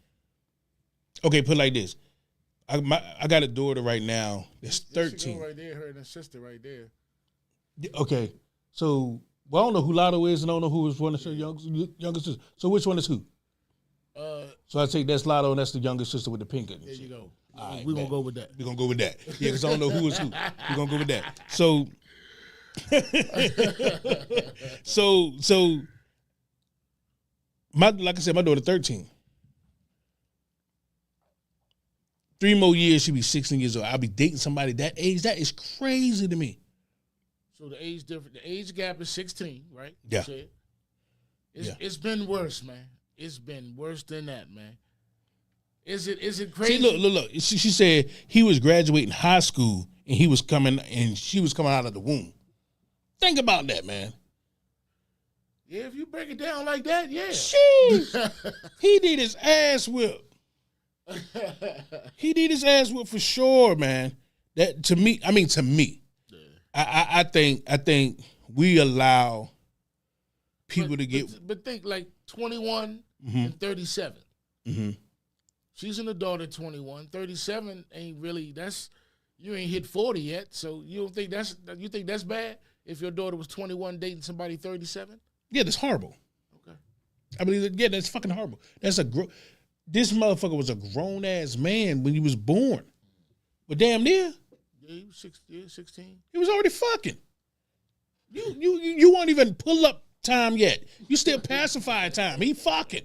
Okay, put it like this. I got a daughter right now that's 13. Right there, her and her sister right there. Okay, so, well, I don't know who Lotto is and I don't know who is one of her younger sisters. So which one is who? So I take that's Lotto, and that's the younger sister with the pink. There you go. All right, We're going bet. to go with that. We're gonna go with that. Yeah, because I don't know who is who. We're gonna go with that. So so like I said, my daughter 13. 3 more years, she'll be 16 years old. I'll be dating somebody that age. That is crazy to me. So the age difference, the age gap is 16, right? Yeah. It's been worse, man. It's been worse than that, man. Is it crazy? See, look. She said he was graduating high school and she was coming out of the womb. Think about that, man. Yeah, if you break it down like that, yeah. Jeez. He did his ass whip. He did his ass whip for sure, man. That to me, I think we allow people to get. But think like 21 and 37. Mm-hmm. She's an adult at 21. 37 ain't really. You ain't hit 40 yet. So you think that's bad? If your daughter was 21 dating somebody 37? Yeah, that's horrible. Okay. I mean, yeah, that's fucking horrible. This motherfucker was a grown ass man when he was born, but damn near. Yeah, he was 16. He was already fucking. You won't even pull up time yet. You still pacified time. He fucking.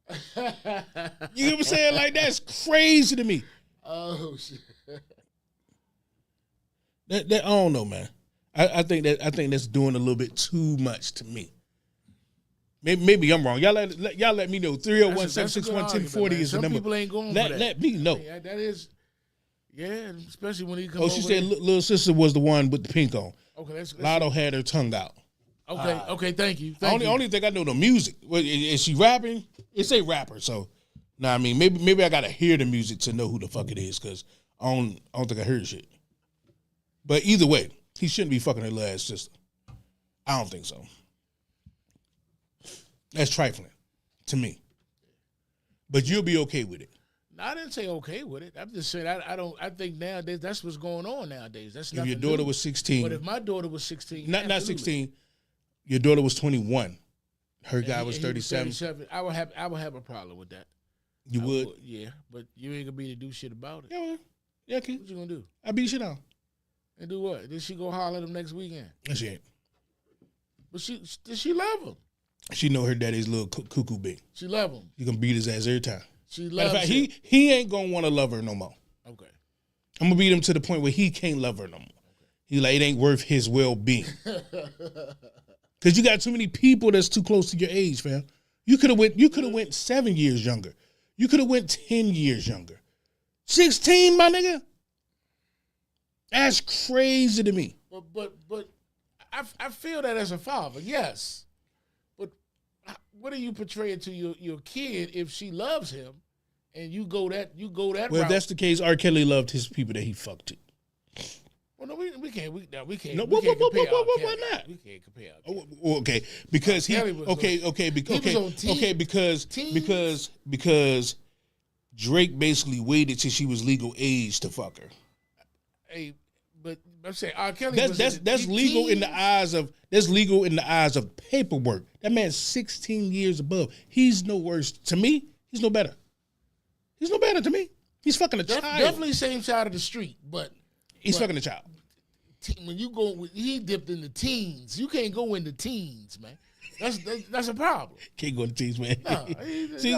You know what I'm saying? Like, that's crazy to me. Oh shit. That I don't know, man. I think that's doing a little bit too much to me. Maybe I'm wrong. Y'all let me know. 301-761-1040 is the number. Some people ain't going for that. Let me know. Yeah, that is. Yeah, especially when he comes. Oh, she said little sister was the one with the pink on. Okay, let's Lotto had her tongue out. Okay, thank you. Only thing I know the music. Is she rapping? It's a rapper, so I mean maybe I gotta hear the music to know who the fuck it is, because I don't think I heard shit. But either way, he shouldn't be fucking her little ass sister. I don't think so. That's trifling to me. But you'll be okay with it. No, I didn't say okay with it. I'm just saying I think nowadays that's what's going on nowadays. That's if your daughter new. was 16. But if my daughter was 16, not 16, your daughter was 21. Her guy was 37. I would have a problem with that. You would? Yeah, but you ain't gonna be able to do shit about it. Yeah, well, yeah, okay. What you gonna do? I beat shit out. And do what? Did she go holler at him next weekend? No, she ain't. But did she love him? She know her daddy's little cuckoo big. She love him. You gonna beat his ass every time. She loves him. He ain't gonna want to love her no more. Okay. I'm gonna beat him to the point where he can't love her no more. He like, it ain't worth his well-being. Cause you got too many people that's too close to your age, fam. You could have went 7 years younger. You could have went 10 years younger. 16, my nigga. That's crazy to me. But I feel that as a father, yes. But what are you portraying to your kid if she loves him, and you go that Well, route? if that's the case, R. Kelly loved his people that he fucked to. Well, no, we can't. We can't. No, we can't compare R. why Kelly. not? We can't compare. R. Kelly. Oh, okay, because Kelly was because Drake basically waited till she was legal age to fuck her. Hey, but I'm saying R. Kelly. That's legal in the eyes of paperwork. That man's 16 years above. He's no worse to me. He's no better. He's no better to me. He's fucking a child. Definitely same side of the street, but he's fucking a child. When you go, he dipped in the teens. You can't go into teens, man. That's a problem. Can't go into teens, man. No, See,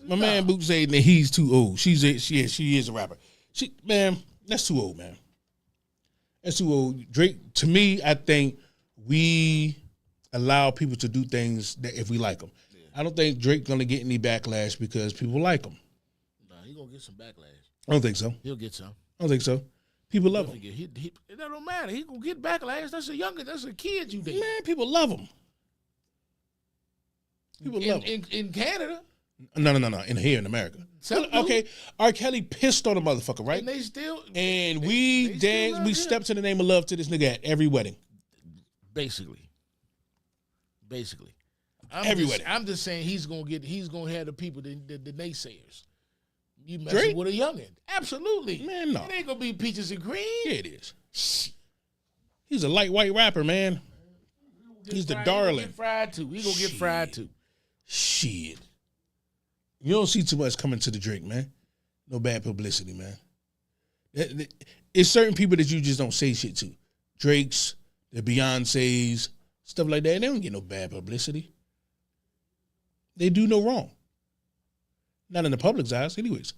my man Book saying that he's too old. She is a rapper. Man, that's too old, man. That's too old. Drake, to me, I think we allow people to do things that if we like them. Yeah. I don't think Drake gonna get any backlash because people like him. No, he gonna get some backlash. I don't think so. He'll get some. I don't think so. People love him. It don't matter. He gonna get backlash. That's a kid you date. Man, people love him. People love him. In Canada. No. In here in America. Okay, R. Kelly pissed on a motherfucker, right? And they still. And we dance, we step to the name of love to this nigga at every wedding. Basically. Every wedding. I'm just saying he's gonna have the people, the naysayers. You messing Drake? with a youngin'. Absolutely. Man, no. It ain't gonna be peaches and cream. Yeah, it is. He's a light white rapper, man. He's the darling. He gonna get fried too. Shit. You don't see too much coming to the Drake, man. No bad publicity, man. It's certain people that you just don't say shit to. Drakes, the Beyoncés, stuff like that. They don't get no bad publicity. They do no wrong. Not in the public's eyes, anyways.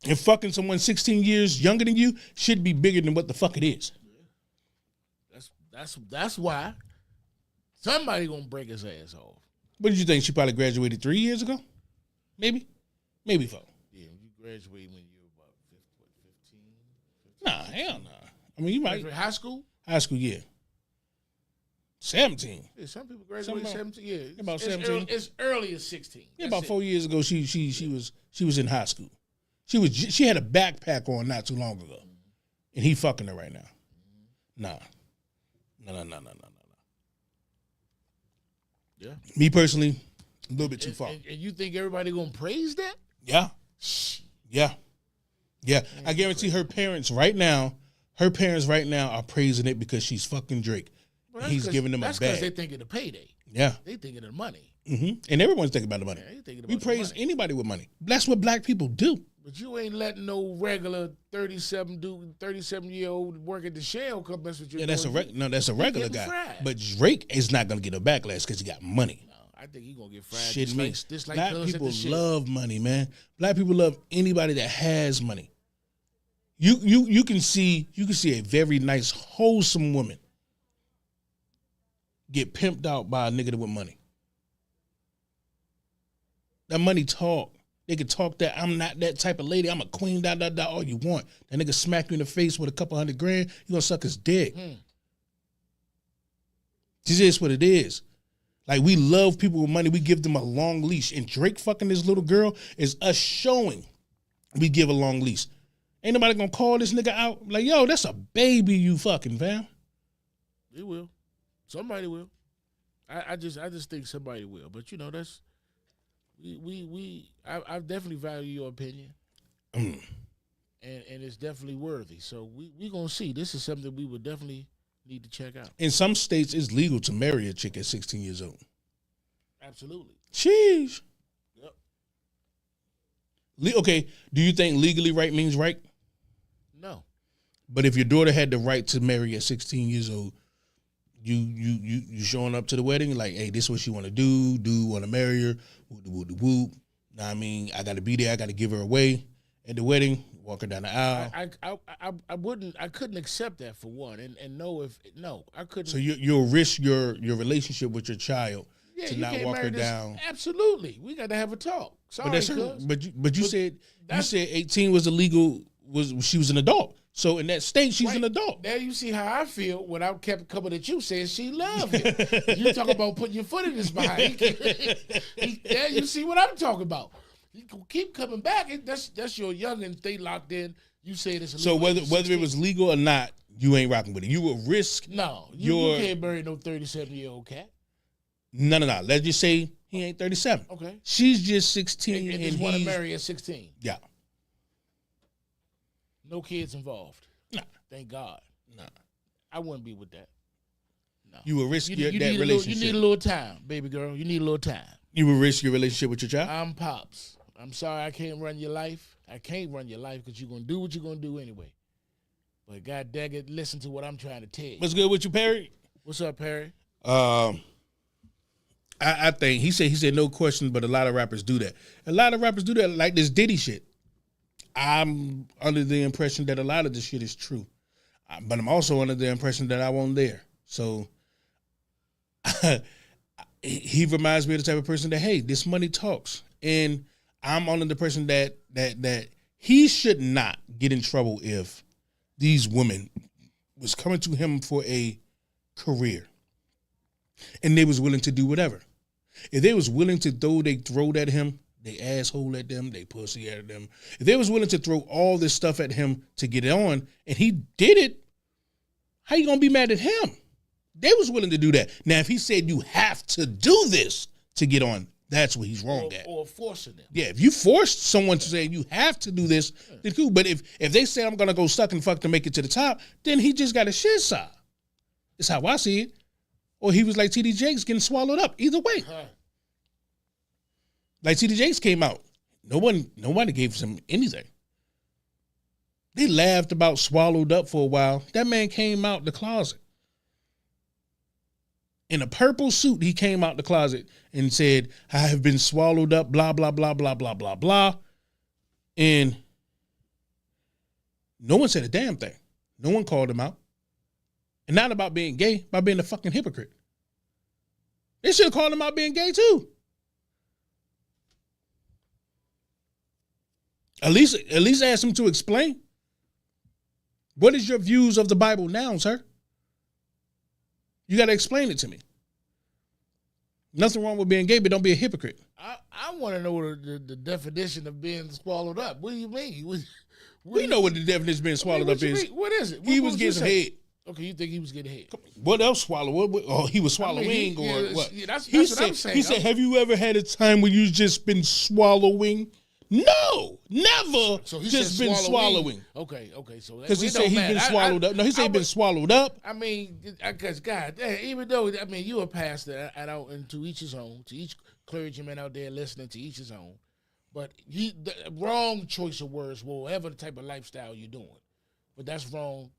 And fucking someone 16 years younger than you should be bigger than what the fuck it is. That's why somebody gonna break his ass off. What did you think? She probably graduated 3 years ago? Maybe 4. Yeah, you graduated when you were about 15? Nah, hell no. I mean, you might. Graduate high school? High school, yeah. 17. Yeah, some people graduate 17. Yeah, about 17. It's early as 16. Yeah, about 4 years ago, she was in high school. She had a backpack on not too long ago, and he fucking her right now. Nah. Yeah. Me personally, a little bit too far. And you think everybody gonna praise that? Yeah. I guarantee her parents right now are praising it because she's fucking Drake. Well, He's giving them a That's because bag. they thinking of payday. Yeah. They thinking of money. Mm-hmm. And everyone's thinking about the money. Yeah, they thinking We about praise the money. anybody with money. That's what black people do. But you ain't letting no regular 37-year-old work at the Shell come mess with you. Yeah, that's a regular getting guy. fried. But Drake is not gonna get a backlash because he got money. No, I think he gonna get fried. Shit, me. Just like Black Cuz at people the shit. love money, man. Black people love anybody that has money. You can see a very nice, wholesome woman get pimped out by a nigga with money. That money talk. They can talk that I'm not that type of lady. I'm a queen, all you want. That nigga smack you in the face with a couple $100 grand, you gonna suck his dick. This is what it is. Like, we love people with money. We give them a long leash. And Drake fucking this little girl is us showing we give a long leash. Ain't nobody gonna call this nigga out like, yo, that's a baby you fucking, fam. They will. Somebody will. I just think somebody will. But you know, that's I definitely value your opinion. And it's definitely worthy. So we gonna see. This is something we would definitely need to check out. In some states, it's legal to marry a chick at 16 years old. Absolutely. Sheesh. Yep. Okay, do you think legally right means right? No. But if your daughter had the right to marry at 16 years old, you showing up to the wedding like, hey, this is what she want to do, want to marry her, whoop. Nah, I mean, I got to be there. I got to give her away at the wedding, walk her down the aisle. I couldn't accept that for one, and I couldn't. So you'll risk your relationship with your child to you not can't walk marry her this. down. Absolutely, we got to have a talk. Sorry, But that's her. cuz. But you said 18 was illegal. She was an adult. So in that state, she's an adult. Now you see how I feel when I kept coming at you saying she loved it. You talk about putting your foot in his behind. Now you see what I'm talking about. You keep coming back. That's your youngin' they locked in. You say it's illegal. So whether it was legal or not, you ain't rocking with it. You will risk. No, you can't marry no 37-year-old cat. No. Let's just say he ain't 37. Okay. She's just 16 And just want to marry at 16. Yeah. No kids involved. Nah. Thank God. Nah. I wouldn't be with that. No. You will risk that relationship. You need a little time, baby girl. You need a little time. You will risk your relationship with your child? I'm Pops. I'm sorry I can't run your life. I can't run your life because you're going to do what you're going to do anyway. But God dang it, listen to what I'm trying to tell you. What's good with you, Perry? What's up, Perry? I think he said no question, but a lot of rappers do that. A lot of rappers do that, like this Diddy shit. I'm under the impression that a lot of this shit is true, but I'm also under the impression that I wasn't there. So he reminds me of the type of person that, hey, this money talks, and I'm under the person that he should not get in trouble if these women was coming to him for a career and they was willing to do whatever. If they was willing to throw their throat at him, they asshole at them, they pussy at them. If they was willing to throw all this stuff at him to get it on, and he did it, how you gonna be mad at him? They was willing to do that. Now, if he said you have to do this to get on, that's what he's wrong at. Or forcing them. Yeah, if you forced someone to say you have to do this, then cool. But if they say I'm gonna go suck and fuck to make it to the top, then he just got a shit side. That's how I see it. Or he was like TD Jakes getting swallowed up. Either way. Like TD Jakes came out. Nobody gave him anything. They laughed about Swallowed Up for a while. That man came out the closet. In a purple suit, he came out the closet and said, I have been swallowed up, blah, blah, blah, blah, blah, blah, blah. And no one said a damn thing. No one called him out. And not about being gay, about being a fucking hypocrite. They should have called him out being gay too. At least ask him to explain. What is your views of the Bible now, sir? You got to explain it to me. Nothing wrong with being gay, but don't be a hypocrite. I want to know the definition of being swallowed up. What do you mean? We know what the definition of being swallowed up is. What is it? He was getting some head. Okay, you think he was getting head? What else swallow? He was swallowing or what? Yeah, that's He what I'm saying. He said, have you ever had a time where you just been swallowing? No, never. So he just said been swallowing. Okay. So Because he said he's been swallowed up. No, he said he's been swallowed up. I mean, because God, even though you a pastor, and out into each his own, to each clergyman out there listening, to each his own. But the wrong choice of words, whatever the type of lifestyle you're doing, but that's wrong.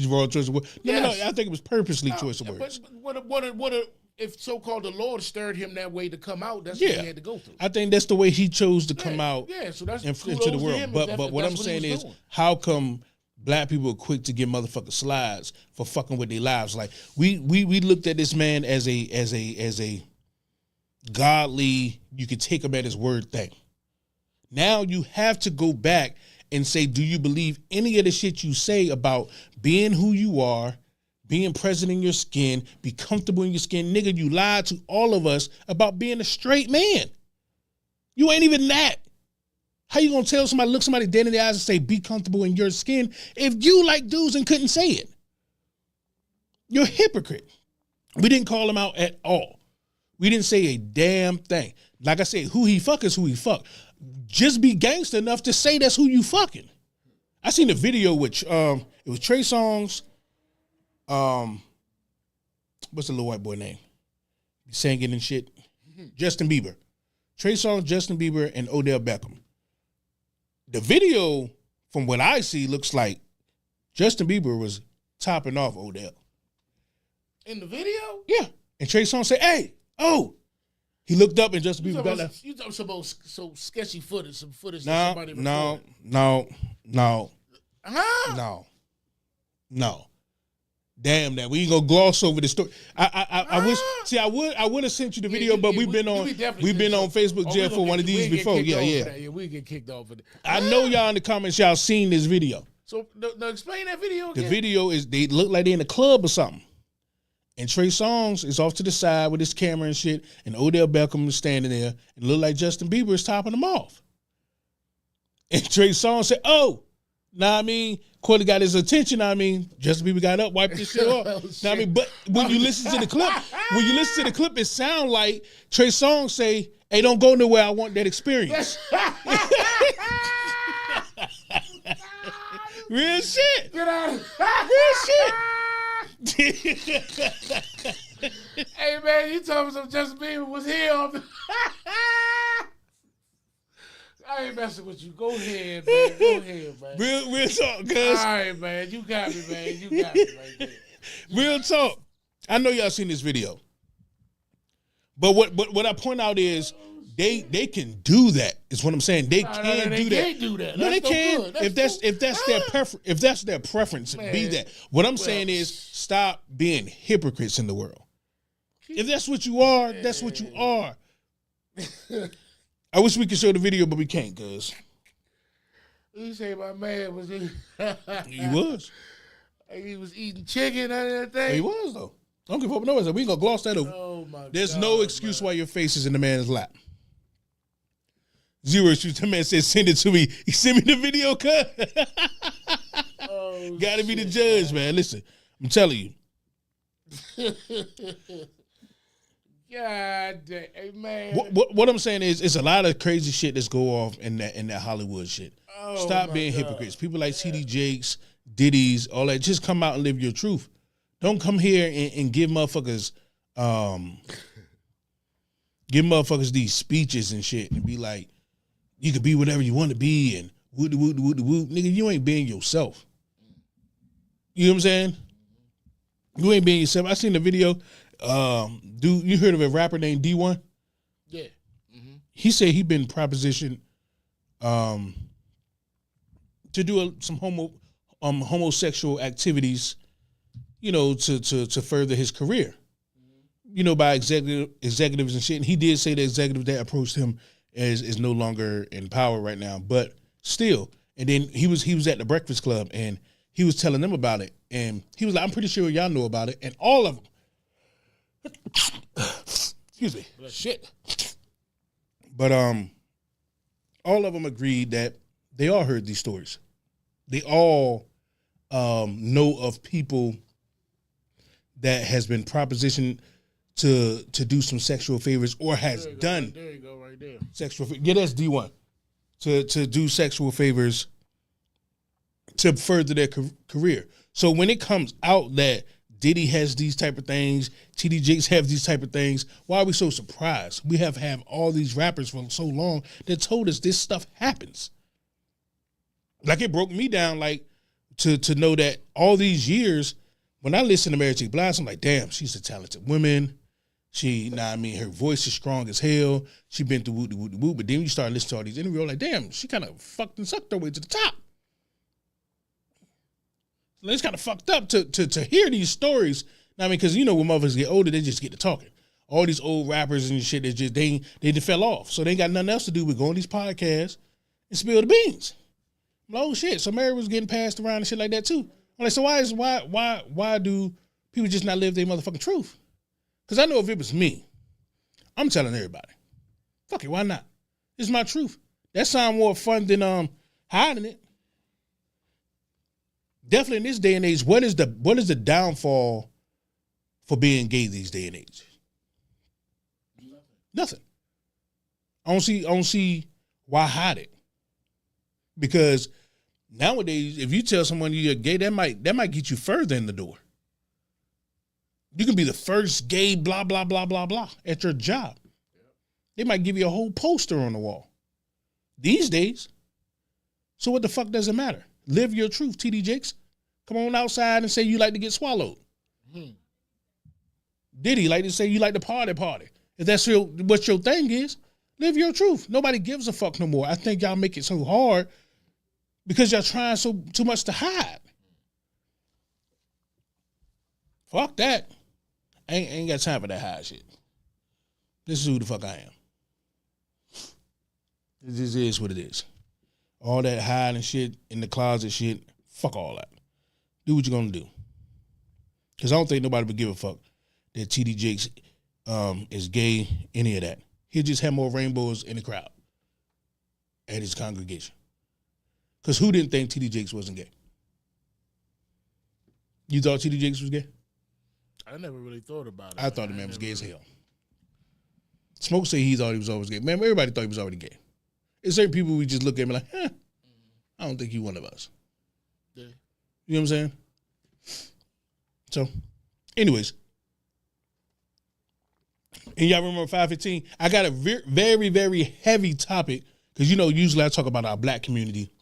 Wrong choice of words. No, Yes. I think it was purposely choice of words. But what if so-called the Lord stirred him that way to come out? That's what he had to go through. I think that's the way he chose to come out. Yeah, so that's into the world. But what I'm saying is, how come black people are quick to give motherfuckers slides for fucking with their lives? Like we looked at this man as a godly, you could take him at his word thing. Now you have to go back and say, do you believe any of the shit you say about being who you are, being present in your skin, be comfortable in your skin? Nigga, you lied to all of us about being a straight man. You ain't even that. How you gonna tell somebody, look somebody dead in the eyes and say, be comfortable in your skin if you like dudes and couldn't say it? You're a hypocrite. We didn't call him out at all. We didn't say a damn thing. Like I said, who he fuck is who he fuck. Just be gangster enough to say that's who you fucking. I seen a video which it was Trey Songz. What's the little white boy name? Singing and shit. Justin Bieber. Trey Songz, Justin Bieber, and Odell Beckham. The video, from what I see, looks like Justin Bieber was topping off Odell. In the video? Yeah. And Trey Songz said, hey, oh. He looked up and Justin Bieber got that. You talking about so sketchy footage, some footage No, that somebody recorded. No. Huh? No. Damn that. We ain't gonna gloss over the story. I wish. See, I would have sent you the video, but we've been on Facebook jail for one of these before. Yeah. We get kicked off of it. I know y'all in the comments y'all seen this video. So no, explain that video again. The video is they look like they in a club or something. And Trey Songz is off to the side with his camera and shit, and Odell Beckham is standing there and look like Justin Bieber is topping them off. And Trey Songz said, oh, I mean, Corley got his attention. Justin Bieber got up, wiped his shit off. I mean, but when you listen to the clip, it sounds like Trey Songz say, hey, don't go nowhere. I want that experience. Real shit. Get out. Real shit. Hey man, you told me some Justin Bieber was here on the I ain't messing with you. Go ahead, man. Real talk, cuz. All right, man. You got me, man. You got me right there. Real talk. I know y'all seen this video. But what I point out is they can do that. Is what I'm saying. They can do that. They can't do that. No, they can. If that's their preference, Man. be that. What I'm saying is stop being hypocrites in the world. If that's what you are, that's what you are. I wish we could show the video, but we can't, cuz. You say my man was he? He was. He was eating chicken and everything. He was, though. I don't give a fuck. No, we ain't gonna gloss that over. Oh my There's God, no excuse man. why your face is in the man's lap. Zero excuse. The man said, send it to me. He sent me the video, cut. Oh, Gotta be the shit, judge, man. Listen, I'm telling you. God damn, hey, man. What I'm saying is, it's a lot of crazy shit that's go off in that Hollywood shit. Oh, Stop my being God. hypocrites. People like TD Jakes, Diddy's, all that. Just come out and live your truth. Don't come here and give motherfuckers give motherfuckers these speeches and shit and be like, you could be whatever you want to be and woo woo woo woo. Nigga, you ain't being yourself. You know what I'm saying? You ain't being yourself. I seen the video. Dude, you heard of a rapper named D1? Yeah. He said he been propositioned to do some homosexual activities, you know, to further his career, you know, by executives and shit. And he did say the executive that approached him is no longer in power right now, but still. And then he was at the Breakfast Club and he was telling them about it, and he was like, "I'm pretty sure y'all know about it," and all of them. Excuse me. Shit. But all of them agreed that they all heard these stories. They all know of people that has been propositioned to do some sexual favors or has done. There you go, right there. Sexual. Yeah, that's D1. To do sexual favors to further their career. So when it comes out that Diddy has these type of things, TD Jakes have these type of things, why are we so surprised? We have all these rappers for so long that told us this stuff happens. Like, it broke me down, like, to know that all these years, when I listen to Mary J. Blige, I'm like, damn, she's a talented woman. Her voice is strong as hell. She been through woo-de-woo-de-woo, but then you start listening to all these interviews, like, damn, she kind of fucked and sucked her way to the top. So it's kind of fucked up to hear these stories. I mean, because, you know, when motherfuckers get older, they just get to talking. All these old rappers and shit, they just fell off. So they ain't got nothing else to do but go on these podcasts and spill the beans. I'm like, oh shit, so Mary was getting passed around and shit like that too. I'm like, so why do people just not live their motherfucking truth? Because I know if it was me, I'm telling everybody. Fuck it, why not? It's my truth. That sound more fun than hiding it. Definitely in this day and age, what is the downfall for being gay these day and age? Nothing. I don't see why hide it. Because nowadays, if you tell someone you're gay, that might get you further in the door. You can be the first gay blah blah blah blah blah at your job. They might give you a whole poster on the wall. These days. So what the fuck does it matter? Live your truth, TD Jakes. Come on outside and say you like to get swallowed. Diddy like to say you like to party. If that's what your thing is, live your truth. Nobody gives a fuck no more. I think y'all make it so hard because y'all trying too much to hide. Fuck that. I ain't got time for that hide shit. This is who the fuck I am. This is what it is. All that hiding shit in the closet shit, fuck all that. Do what you're gonna do. Because I don't think nobody would give a fuck that TD Jakes is gay, any of that. He'll just have more rainbows in the crowd at his congregation. Because who didn't think TD Jakes wasn't gay? You thought TD Jakes was gay? I never really thought about it. I thought the man was gay as hell. Smoke say he thought he was always gay. Man, everybody thought he was already gay. There's certain people we just look at and be like, I don't think he's one of us. Yeah. You know what I'm saying? So, anyways. And y'all remember 515? I got a very, very heavy topic because, you know, usually I talk about our black community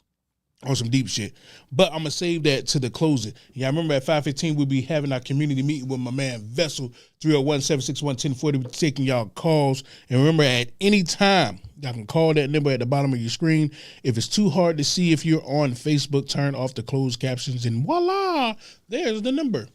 on some deep shit. But I'm going to save that to the closing. Y'all remember at 515 we'll be having our community meeting with my man Vessel, 301-761-1040. We'll be taking y'all calls. And remember, at any time, y'all can call that number at the bottom of your screen. If it's too hard to see, if you're on Facebook, turn off the closed captions and voila, there's the number.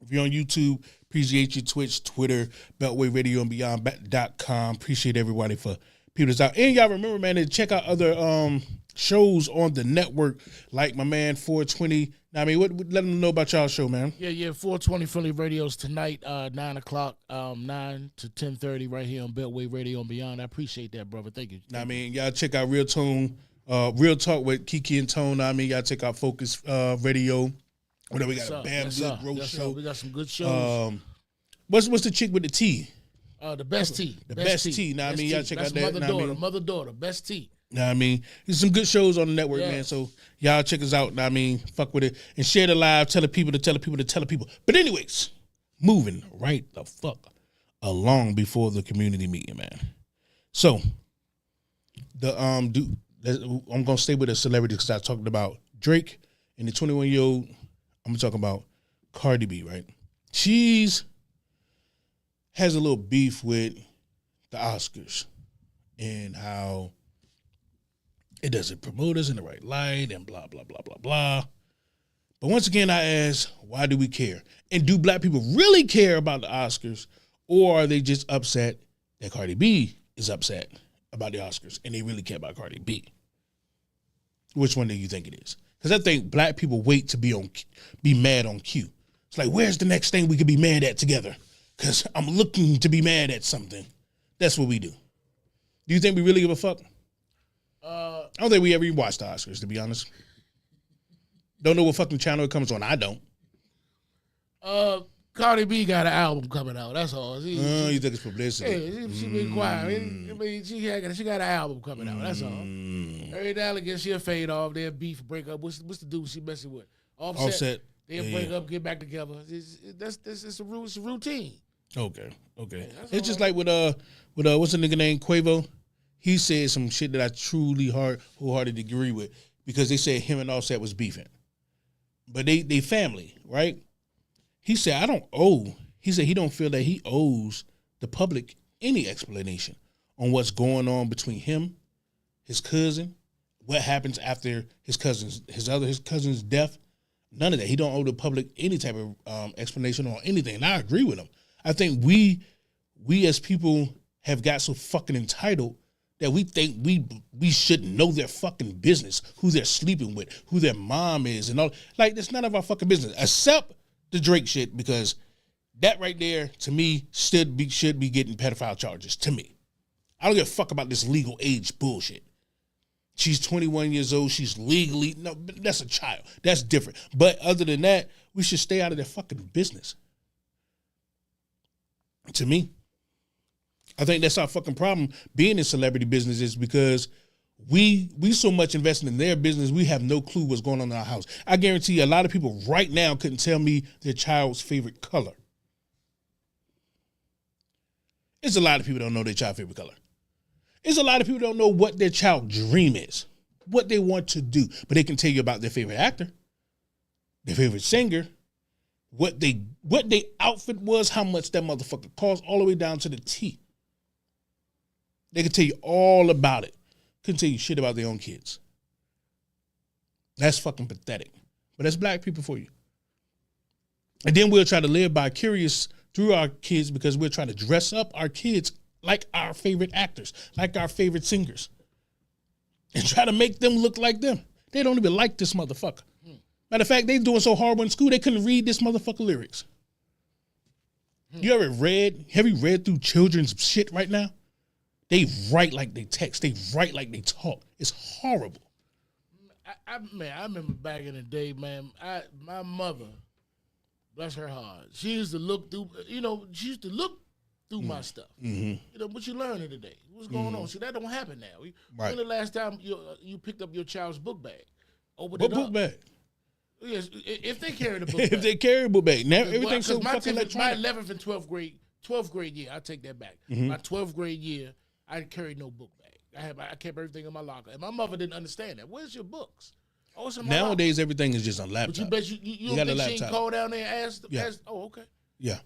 If you're on YouTube, appreciate you, Twitch, Twitter, Beltway Radio and Beyond.com. Appreciate everybody for people that's out. And y'all remember, man, to check out other shows on the network, like my man 420. I mean, let them know about y'all show, man. Yeah, 420 Philly Radios tonight, 9 o'clock, 9 to 10:30 right here on Beltway Radio and Beyond. I appreciate that, brother. Thank you. I mean, y'all check out Real Talk with Kiki and Tone. I mean, y'all check out Focus Radio. Whatever, we got a Bam Good Roast show. We got some good shows. What's the chick with the T? The Best Tea. The Best Tea. Now, I mean, y'all check out that. Mother-daughter, Best Tea. Now, I mean, there's some good shows on the network, man. So y'all check us out. Now, I mean, fuck with it and share the live. Tell the people to tell the people to tell the people. But anyways, moving right the fuck long before the community meeting, man. So I'm gonna stay with a celebrity because I talked about Drake and the 21-year-old. I'm gonna talk about Cardi B, right? She's has a little beef with the Oscars and how it doesn't promote us in the right light and blah, blah, blah, blah, blah. But once again, I ask, why do we care? And do black people really care about the Oscars, or are they just upset that Cardi B is upset about the Oscars and they really care about Cardi B? Which one do you think it is? Because I think black people wait to be mad on cue. It's like, where's the next thing we could be mad at together? Because I'm looking to be mad at something. That's what we do. Do you think we really give a fuck? I don't think we ever even watch the Oscars, to be honest. Don't know what fucking channel it comes on. I don't. Cardi B got an album coming out. That's all. You think it's publicity? Yeah, she been quiet. I mean, she got an album coming out. That's all. Every now and again, she'll fade off. Their beef, break up. What's the dude she messing with? Offset. They'll break up, get back together. It's a routine. Okay. It's just like with what's the nigga name, Quavo. He said some shit that I truly wholeheartedly agree with, because they said him and Offset was beefing, but they family, right? He said he said he don't feel that he owes the public any explanation on what's going on between him, his cousin, what happens after his cousin's death. None of that. He don't owe the public any type of explanation on anything. And I agree with him. I think we as people have got so fucking entitled that we think we should know their fucking business, who they're sleeping with, who their mom is, and all. Like, it's none of our fucking business, except the Drake shit, because that right there, to me, should be getting pedophile charges, to me. I don't give a fuck about this legal age bullshit. She's 21 years old. She's legally, no, that's a child. That's different. But other than that, we should stay out of their fucking business. To me, I think that's our fucking problem being in celebrity business, is because we so much invested in their business, we have no clue what's going on in our house. I guarantee you, a lot of people right now couldn't tell me their child's favorite color. There's a lot of people don't know their child's favorite color. There's a lot of people don't know what their child's dream is, what they want to do, but they can tell you about their favorite actor, their favorite singer, what they outfit was, how much that motherfucker cost, all the way down to the T. They can tell you all about it. Couldn't tell you shit about their own kids. That's fucking pathetic. But that's black people for you. And then we'll try to live vicarious through our kids, because we're trying to dress up our kids like our favorite actors, like our favorite singers, and try to make them look like them. They don't even like this motherfucker. Matter of fact, they doing so hard in school, they couldn't read this motherfucker lyrics. Have you read through children's shit right now? They write like they text. They write like they talk. It's horrible. I remember back in the day, man, my mother, bless her heart, she used to look through, my stuff. Mm-hmm. What you learning today? What's going on? See, that don't happen now. When the last time you picked up your child's book bag? Open it up. Book bag? Yes, if they carry the book bag. If they carry a book bag. Now everything's so fucking electronic. My 11th and 12th grade year, I take that back. Mm-hmm. My 12th grade year, I carried no book bag. I kept everything in my locker. And my mother didn't understand that. Where's your books? Oh, it's in my Nowadays, locker. everything is just on laptop. But you bet you don't think she can call down there and ask? Yeah. Oh, okay. Yeah.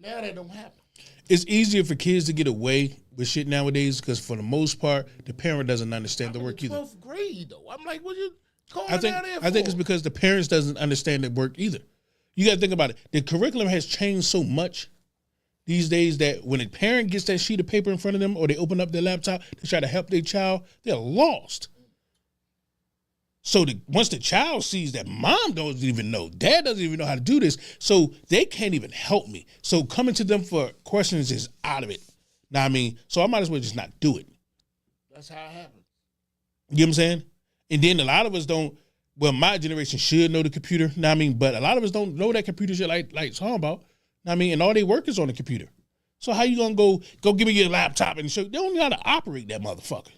Now that don't happen. It's easier for kids to get away with shit nowadays, because for the most part, the parent doesn't understand the work either. 12th grade, though. I'm like, what you calling down there for? I think it's because the parents doesn't understand the work either. You got to think about it. The curriculum has changed so much these days that when a parent gets that sheet of paper in front of them, or they open up their laptop to try to help their child, they're lost. So once the child sees that mom doesn't even know, dad doesn't even know how to do this, so they can't even help me. So coming to them for questions is out of it. Know what I mean? So I might as well just not do it. That's how it happens. You know what I'm saying? And then a lot of us don't, well, my generation should know the computer, know what I mean? But a lot of us don't know that computer shit like it's talking about. Know what I mean? And all they work is on the computer. So how you gonna go give me your laptop and show? They don't know how to operate that motherfucker.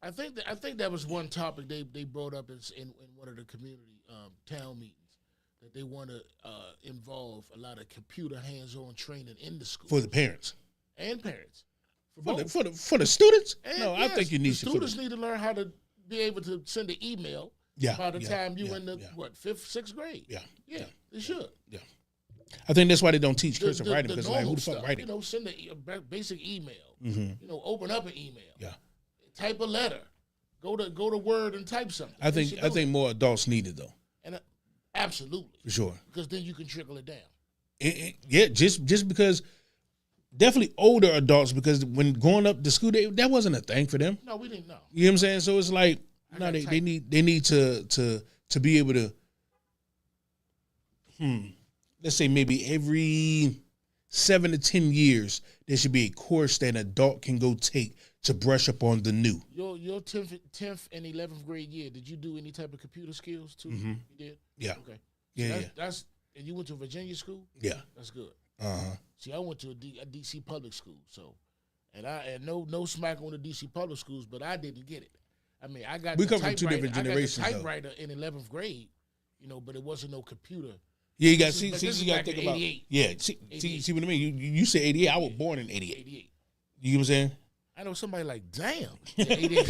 I think that was one topic they brought up in one of the community town meetings, that they want to involve a lot of computer hands-on training in the school for the parents. and parents. For the students? And No, I yes, think you need the students need to learn how to be able to send an email by the time you in the fifth, sixth grade. Yeah, they should. Yeah. I think that's why they don't teach cursive writing, because like, who the fuck writing? You know, send a basic email. You know, open up an email. Yeah. Type a letter. Go to Word and type something. I think more adults need it though. And absolutely. For sure. Because then you can trickle it down. Yeah, just because definitely older adults, because when going up to school, that wasn't a thing for them. No, we didn't know. You know what I'm saying? So it's like, no, they need to be able to, let's say maybe every 7 to 10 years, there should be a course that an adult can go take to brush up on the new. Your 10th and 11th grade year, did you do any type of computer skills too? Mm-hmm. You did? Yeah. Okay. Yeah, And you went to a Virginia school? Yeah. That's good. Uh-huh. See, I went to a DC public school, so, and no smack on the DC public schools, but I didn't get it. I mean, we come from two different generations. I got the typewriter in 11th grade, you know, but it wasn't no computer. Yeah, you got you got to think about. 88. Yeah, see what I mean. You said 88. I was born in 88. 88. You know what I'm saying? I know somebody like, damn. 88.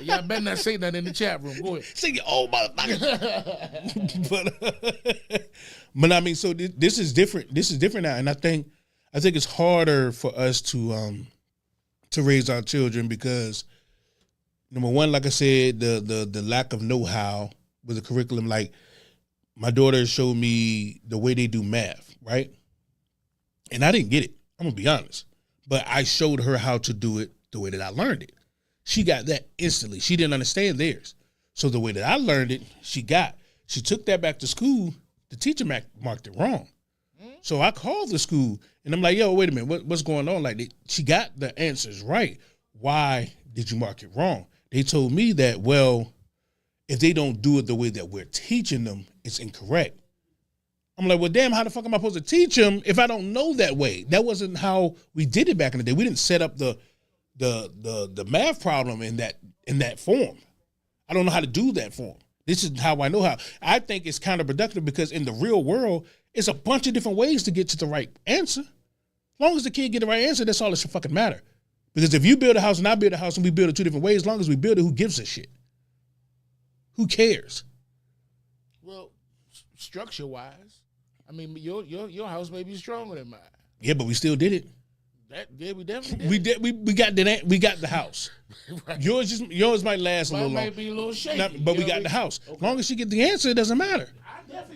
Y'all better not say nothing in the chat room. Go ahead. Say you old motherfucker. but I mean, so this is different. This is different now, and I think it's harder for us to raise our children because, number one, like I said, the lack of know-how with the curriculum. Like, my daughter showed me the way they do math, right? And I didn't get it. I'm gonna be honest. But I showed her how to do it the way that I learned it. She got that instantly. She didn't understand theirs. So the way that I learned it, she took that back to school. The teacher marked it wrong. So I called the school and I'm like, yo, wait a minute, what's going on? Like, she got the answers right. Why did you mark it wrong? They told me that, well, if they don't do it the way that we're teaching them, it's incorrect. I'm like, well, damn, how the fuck am I supposed to teach them if I don't know that way? That wasn't how we did it back in the day. We didn't set up the math problem in that form. I don't know how to do that form. This is how I know how. I think it's counterproductive because in the real world, it's a bunch of different ways to get to the right answer. As long as the kid get the right answer, that's all that should fucking matter. Because if you build a house and I build a house and we build it two different ways, as long as we build it, who gives a shit? Who cares? Well, structure-wise, I mean, your house may be stronger than mine. Yeah, but we still did it. We definitely did. We got the house. Right. Yours might last a little long. Might be a little shaky. But we got the house. Okay. As long as she get the answer, it doesn't matter.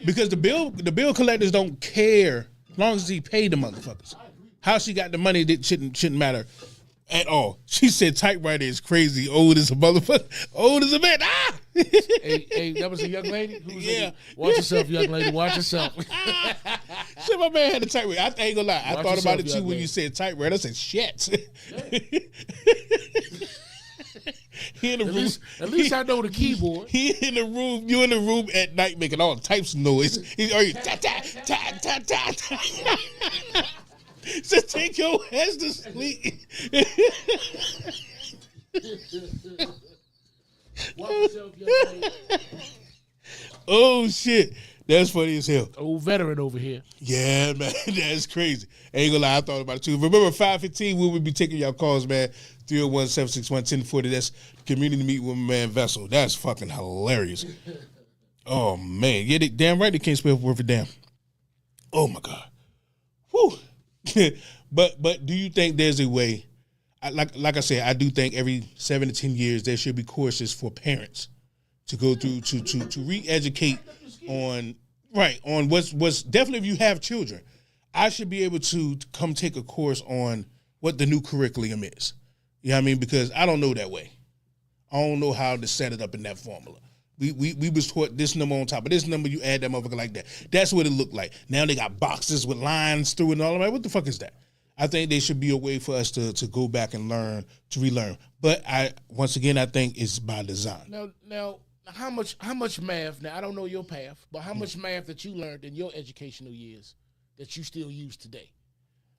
Because the bill collectors don't care as long as he paid the motherfuckers. How she got the money that shouldn't matter at all. She said typewriter is crazy, old as a motherfucker, old as a man. Ah! Hey, that was a young lady? Who was watch yourself, young lady. Watch yourself. So my man had a typewriter. I ain't gonna lie. I thought about it too when you said typewriter. I said, shit. He in the room. At least I know the keyboard. He in the room. You in the room at night making all types of noise. He's ta ta ta ta ta ta. So take your ass to sleep. Oh shit. That's funny as hell. Old veteran over here. Yeah, man. That's crazy. Ain't gonna lie, I thought about it too. Remember 5:15, we will be taking y'all calls, man. 301-761-1040. That's community meet with my man Vessel. That's fucking hilarious. Oh man. Yeah, damn right they can't spell word for damn. Oh my God. Whew. But do you think there's a way? Like I said, I do think every 7 to 10 years there should be courses for parents to go through to re-educate on what's definitely, if you have children, I should be able to come take a course on what the new curriculum is. You know what I mean? Because I don't know that way. I don't know how to set it up in that formula. We was taught this number on top of this number, you add that motherfucker like that. That's what it looked like. Now they got boxes with lines through and all of that. What the fuck is that? I think there should be a way for us to go back and learn, to relearn. But once again, I think it's by design. Now, how much math? Now I don't know your path, but how much math that you learned in your educational years that you still use today?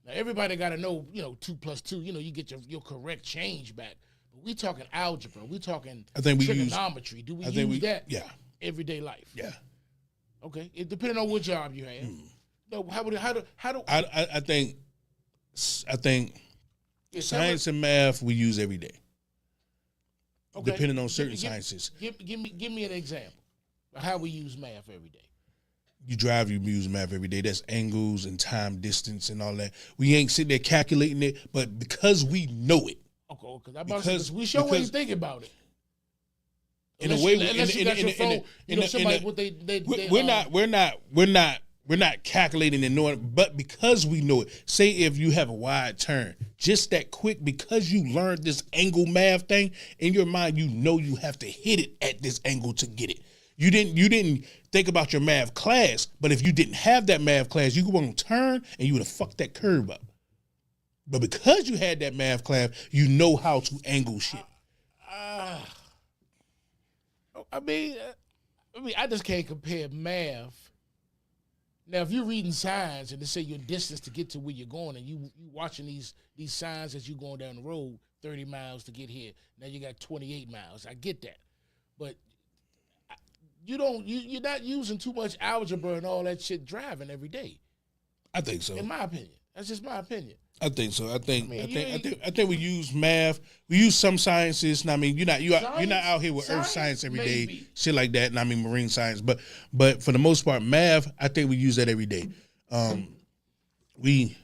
Now everybody got to know, 2 + 2. You get your correct change back. But we talking algebra. We talking trigonometry. Do we use that? Yeah. Everyday life. Yeah. Okay. It depending on what job you have. No. How do? I think I think science and math we use every day, Okay. depending on certain sciences. Give me an example of how we use math every day. You drive, you use math every day. That's angles and time, distance, and all that. We ain't sitting there calculating it, but because we know it. Okay, because we sure ain't thinking about it. In a way, we're not calculating and knowing, but because we know it. Say if you have a wide turn, just that quick, because you learned this angle math thing in your mind, you know you have to hit it at this angle to get it. You didn't think about your math class, but if you didn't have that math class, you would turn and you would have fucked that curve up. But because you had that math class, you know how to angle shit. I just can't compare math. Now, if you're reading signs and they say your distance to get to where you're going, and you watching these signs as you're going down the road, 30 miles to get here. Now you got 28 miles. I get that, but you're not using too much algebra and all that shit driving every day. I think so. In my opinion, that's just my opinion. I think so. I think we use math. We use some sciences. And I mean, you're not out here with earth science every day, shit like that. And I mean, marine science. But for the most part, math, I think we use that every day. When we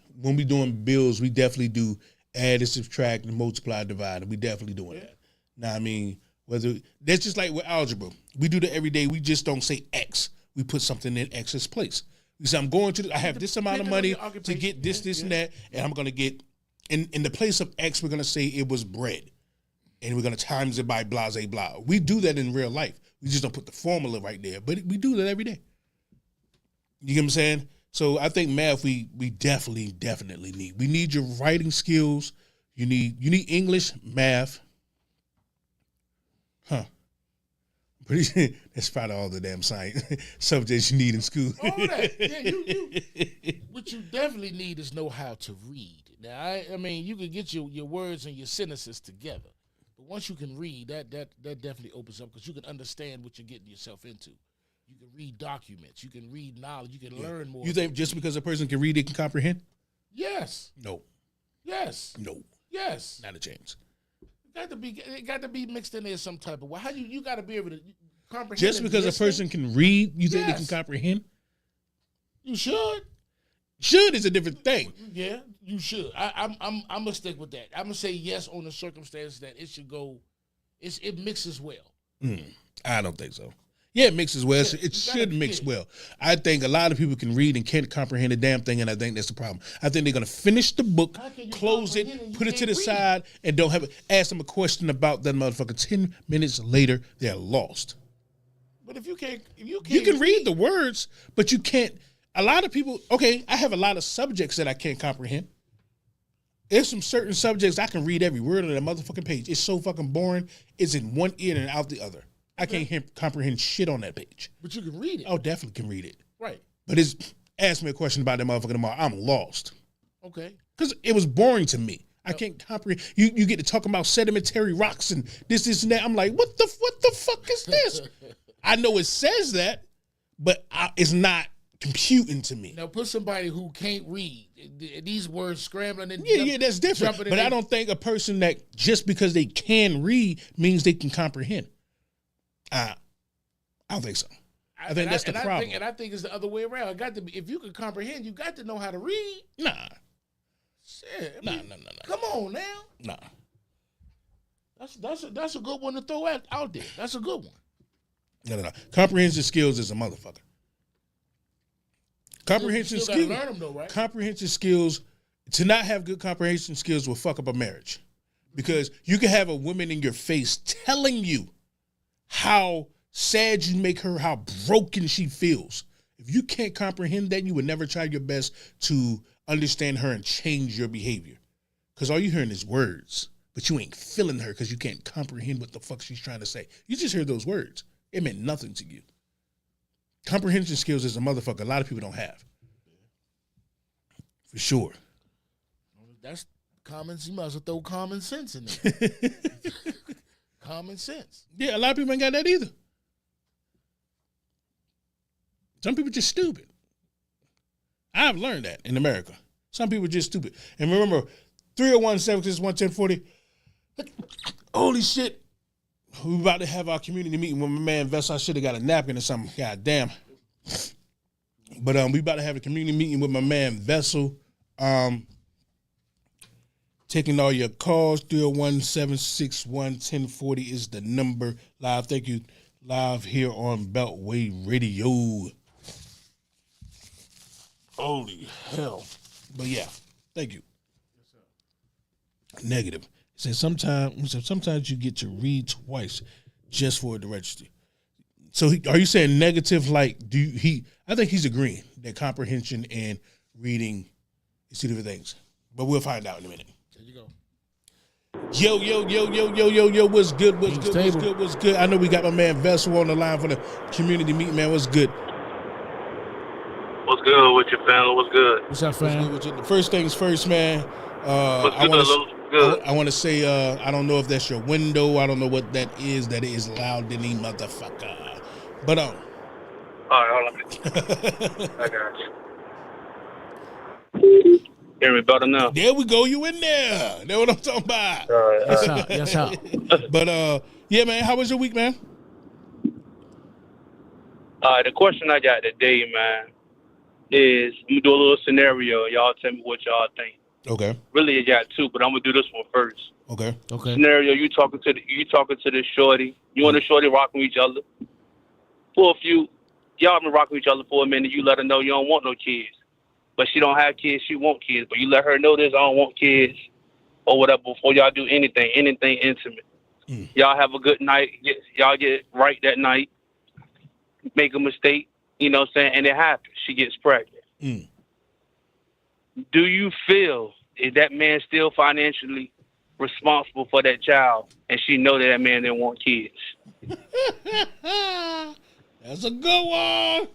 doing bills, we definitely do add and subtract and multiply, divide. And we definitely doing that. Now, I mean, that's just like with algebra. We do that every day. We just don't say X. We put something in X's place. We say, I have this amount of money to get this, and that, and I'm going to get, in the place of X, we're going to say it was bread. And we're going to times it by blah, blah, blah. We do that in real life. We just don't put the formula right there. But we do that every day. You get what I'm saying? So I think math we definitely need. We need your writing skills. You need English, math. That's probably all the damn science subjects you need in school. All that. Yeah, what you definitely need is know how to read. Now, I mean, you can get your words and your sentences together, but once you can read, that definitely opens up because you can understand what you're getting yourself into. You can read documents. You can read knowledge. You can learn more. You think just because a person can read, they can comprehend? Yes. No. Yes. No. Yes. Not a chance. It got to be mixed in there some type of way. How you got to be able to comprehend? Just because a person can read, you think they can comprehend? You should. Should is a different thing. Yeah, you should. I'm gonna stick with that. I'm gonna say yes on the circumstance that it should go. It mixes well. I don't think so. Yeah, it mixes well. Yeah, it should mix well. I think a lot of people can read and can't comprehend a damn thing, and I think that's the problem. I think they're going to finish the book, close it, put it to the side, and don't have it. Ask them a question about that motherfucker. 10 minutes later, they're lost. But if you can't you can read the words, but you can't. A lot of people, okay, I have a lot of subjects that I can't comprehend. There's some certain subjects I can read every word on that motherfucking page. It's so fucking boring. It's in one ear and out the other. I can't comprehend shit on that page. But you can read it. Oh, definitely can read it. Right. But ask me a question about that motherfucker tomorrow. I'm lost. Okay. Because it was boring to me. I can't comprehend. You get to talking about sedimentary rocks and this and that. I'm like, what the fuck is this? I know it says that, but it's not computing to me. Now put somebody who can't read these words scrambling and that's different. But I don't think a person that just because they can read means they can comprehend. I don't think so. I think that's the problem. I think it's the other way around. It got to be, if you can comprehend, you got to know how to read. Nah. Shit. Nah. Come on now. Nah. That's a good one to throw out there. That's a good one. No. Comprehension skills is a motherfucker. Comprehension skills. You learn them though, right? Comprehension skills. To not have good comprehension skills will fuck up a marriage, because you can have a woman in your face telling you how sad you make her, how broken she feels. If you can't comprehend that, you would never try your best to understand her and change your behavior. Because all you're hearing is words, but you ain't feeling her because you can't comprehend what the fuck she's trying to say. You just heard those words. It meant nothing to you. Comprehension skills is a motherfucker a lot of people don't have. For sure. That's common. You might as well throw common sense in there. Common sense. Yeah, a lot of people ain't got that either. Some people just stupid. I've learned that in America. Some people are just stupid. And remember, 301-761-1040. Holy shit. We about to have our community meeting with my man Vessel. I should have got a napkin or something. God damn. But we about to have a community meeting with my man Vessel. Taking all your calls. 301-761-1040 is the number. Live. Thank you. Live here on Beltway Radio. Holy hell. But yeah, thank you. Negative. He said sometimes you get to read twice just for it to register. So are you saying negative? Like, I think he's agreeing that comprehension and reading is two different things. But we'll find out in a minute. There you go. Yo, what's good? What's good? I know we got my man Vessel on the line for the community meeting, man. What's good? What's good with your family? What's good? What's up, fam? First things first, man. What's good? I want to say, I don't know if that's your window. I don't know what that is. That is loud, any motherfucker. But all right, hold on. I got you. Hear me better now? There we go. You in there? That's what I'm talking about. All right. Yes, how? But yeah, man. How was your week, man? The question I got today, man, is I'm gonna do a little scenario. Y'all tell me what y'all think. Okay. Really, I got two, but I'm gonna do this one first. Okay. Scenario: you talking to this shorty. You and the shorty rocking with each other. For a few, y'all been rocking with each other for a minute. You let her know you don't want no kids, but she don't have kids. She want kids, but you let her know this. I don't want kids, or whatever. Before y'all do anything intimate. Y'all have a good night. Y'all get right that night. Make a mistake, you know what I'm saying, and it happens. She gets pregnant. Do you feel is that man still financially responsible for that child, and she know that man didn't want kids? That's a good one.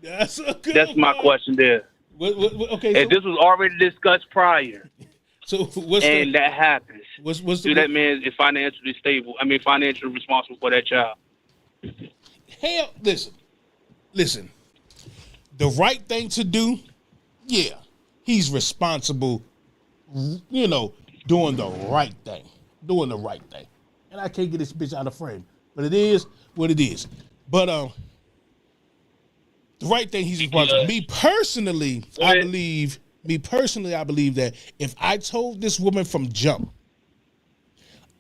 That's my question there. Okay. And this was already discussed prior. So that happens. That man is financially stable? I mean, financially responsible for that child. Hell, listen. The right thing to do, yeah, he's responsible, you know, doing the right thing. And I can't get this bitch out of frame, but it is what it is. But the right thing, he's responsible. Me personally, I believe that if I told this woman from jump,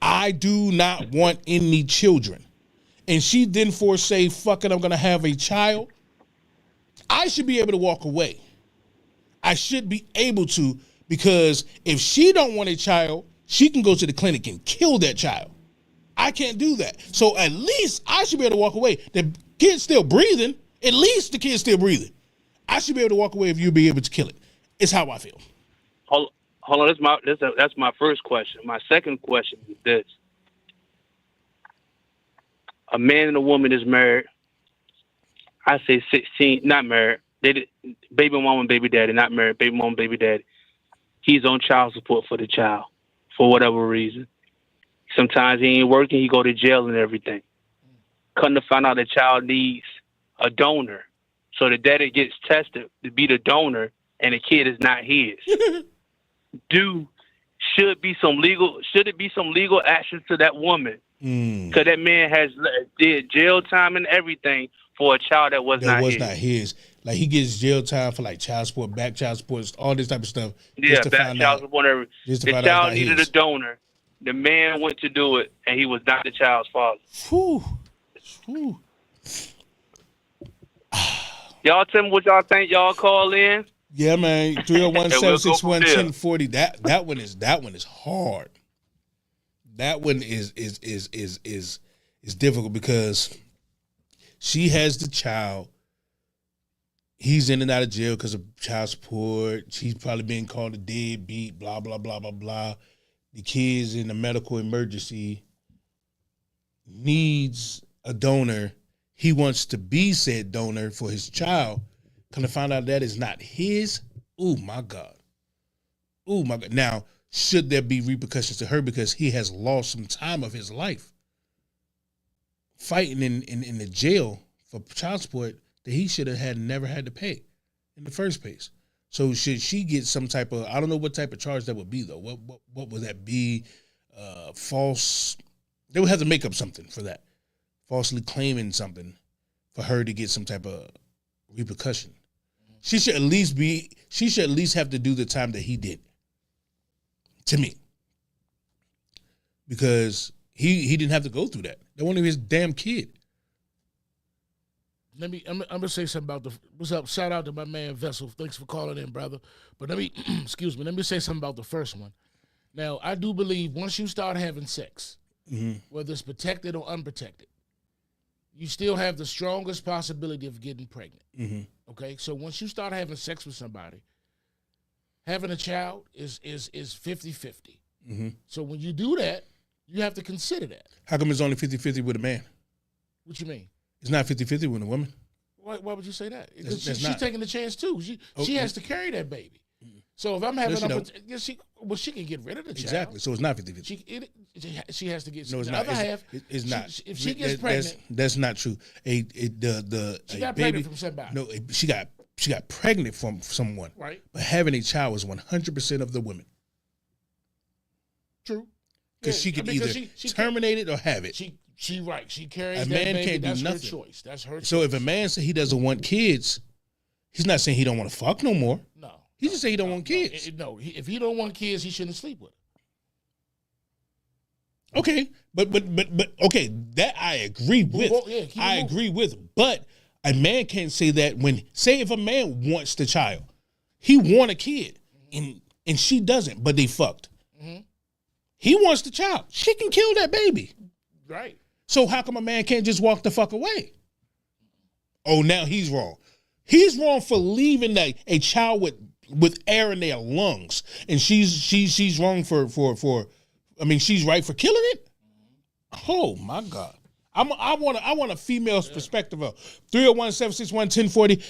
I do not want any children, and she didn't foresay, fuck it, I'm going to have a child, I should be able to walk away. I should be able to, because if she don't want a child, she can go to the clinic and kill that child. I can't do that. So at least I should be able to walk away. The kid's still breathing. At least the kid's still breathing. I should be able to walk away if you be able to kill it. It's how I feel. Hold on. That's my first question. My second question is this. A man and a woman is married. I say 16, not married. Baby mama and baby daddy, not married. Baby mama, baby daddy. He's on child support for the child for whatever reason. Sometimes he ain't working. He go to jail and everything. Come to find out the child needs a donor. So the daddy gets tested to be the donor and the kid is not his. Should it be some legal action to that woman? Because that man did jail time and everything for a child that was not his. Like, he gets jail time for like child support, back child support, all this type of stuff. Yeah, back child support, everything. The child needed a donor. The man went to do it, and he was not the child's father. Whew. Y'all tell me what y'all think. Y'all call in. Yeah, man. 301-761-1040. That one is hard. That one is difficult because she has the child. He's in and out of jail because of child support. She's probably being called a deadbeat, blah, blah, blah, blah, blah. The kid's in a medical emergency, needs a donor. He wants to be said donor for his child. Come to find out that is not his. Oh, my God. Now, should there be repercussions to her because he has lost some time of his life fighting in the jail for child support that he should have never had to pay in the first place? So should she get some type of, I don't know what type of charge that would be though. What would that be? False. They would have to make up something for that. Falsely claiming something for her to get some type of repercussion. She should at least have to do the time that he did. To me. Because he didn't have to go through that. That wasn't his damn kid. I'm gonna say something about what's up. Shout out to my man Vessel. Thanks for calling in, brother. But let me excuse me. Let me say something about the first one. Now, I do believe once you start having sex, whether it's protected or unprotected, you still have the strongest possibility of getting pregnant. Okay, so once you start having sex with somebody, having a child is 50-50. So when you do that, you have to consider that. How come it's only 50-50 with a man? What you mean? It's not 50-50 with a woman. Why would you say that? That's She's not. taking the chance too. She has to carry that baby. So if I'm having she can get rid of the child. Exactly. So it's not 50-50. She has to get No, it's the not. other half. It's not. If she gets pregnant, that's not true. She got pregnant from somebody. No, she got pregnant from someone. Right. But having a child is 100% of the women. True. Because she can either terminate it or have it. She right. She carries A that man baby. can't do That's nothing. her choice. That's her choice. So if a man says he doesn't want kids, he's not saying he don't want to fuck no more. No. He just say he don't want kids. If he don't want kids, he shouldn't sleep with her. Okay, but okay, that I agree with. I agree with. But a man can't say that say if a man wants the child, he want a kid, and she doesn't, but they fucked. He wants the child. She can kill that baby. Right. So how come a man can't just walk the fuck away? Oh, now he's wrong. He's wrong for leaving a child with air in their lungs, and she's wrong for I mean, she's right for killing it. Oh my God. I want a female's perspective of 301-761-1040.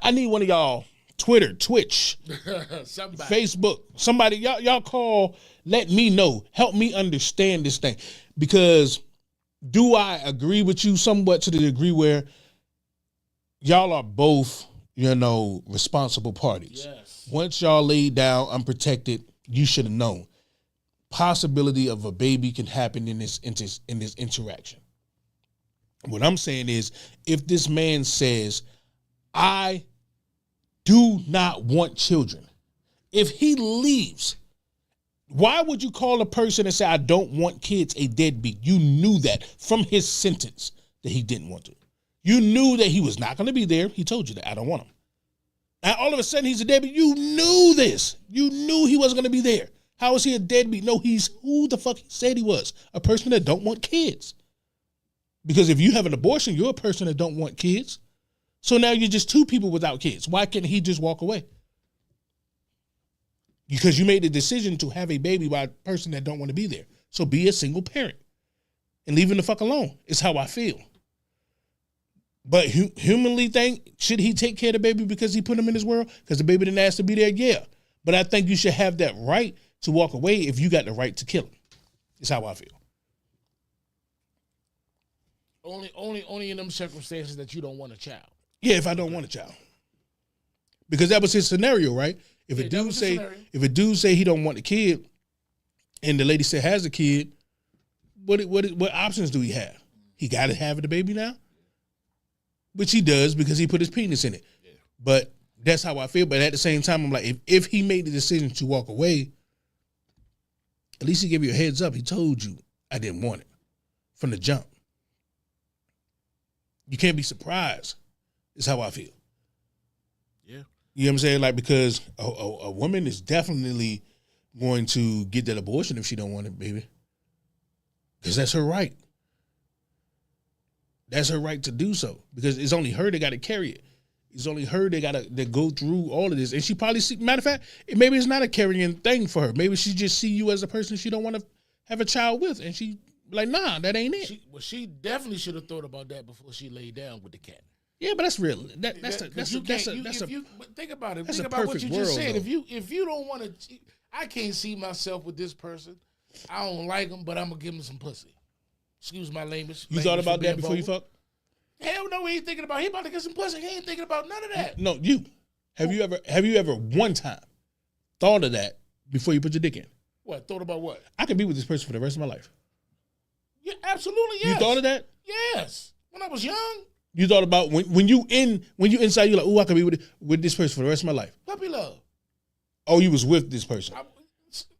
I need one of y'all. Twitter, Twitch, Facebook, somebody, y'all call, let me know, help me understand this thing. Because do I agree with you somewhat to the degree where y'all are both, responsible parties. Yes. Once y'all laid down unprotected, you should have known. Possibility of a baby can happen in this interaction. What I'm saying is, if this man says, I do not want children, if he leaves, why would you call a person and say, I don't want kids, a deadbeat? You knew that from his sentence that he didn't want to. You knew that he was not going to be there. He told you that, I don't want him. Now, all of a sudden, he's a deadbeat. You knew this. You knew he wasn't going to be there. How is he a deadbeat? No, he's who the fuck he said he was. A person that don't want kids. Because if you have an abortion, you're a person that don't want kids. So now you're just two people without kids. Why can't he just walk away? Because you made the decision to have a baby by a person that don't want to be there. So be a single parent and leave him the fuck alone. It's how I feel. But humanly should he take care of the baby because he put him in this world? Because the baby didn't ask to be there? Yeah. But I think you should have that right to walk away if you got the right to kill him. It's how I feel. Only in them circumstances that you don't want a child. Yeah, if I don't want a child. Because that was his scenario, right? If a dude say he don't want a kid and the lady said has a kid, what options do he have? He got to have the baby now? Which he does because he put his penis in it. Yeah. But that's how I feel. But at the same time, I'm like, if he made the decision to walk away, at least he gave you a heads up. He told you I didn't want it from the jump. You can't be surprised. Is how I feel. Yeah. You know what I'm saying? Like, because a woman is definitely going to get that abortion if she don't want it, baby. Because that's her right. That's her right to do so. Because it's only her that got to carry it. It's only her that got to go through all of this. And she probably matter of fact, maybe it's not a carrying thing for her. Maybe she just see you as a person she don't want to have a child with. And she like, nah, that ain't it. She definitely should have thought about that before she laid down with the cat. Yeah, but that's real. Think about it. Think about what you just said. If you don't want to, I can't see myself with this person. I don't like him, but I'm gonna give him some pussy. Excuse my language. You thought about that before you fucked? Hell no, he ain't thinking about. He about to get some pussy. He ain't thinking about none of that. No, you. Have you ever one time thought of that before you put your dick in? What? Thought about what? I could be with this person for the rest of my life. Yeah, absolutely. Yes. You thought of that? Yes. When I was young. You thought about when you inside, you're like, oh, I could be with this person for the rest of my life. Puppy love. Oh, you was with this person.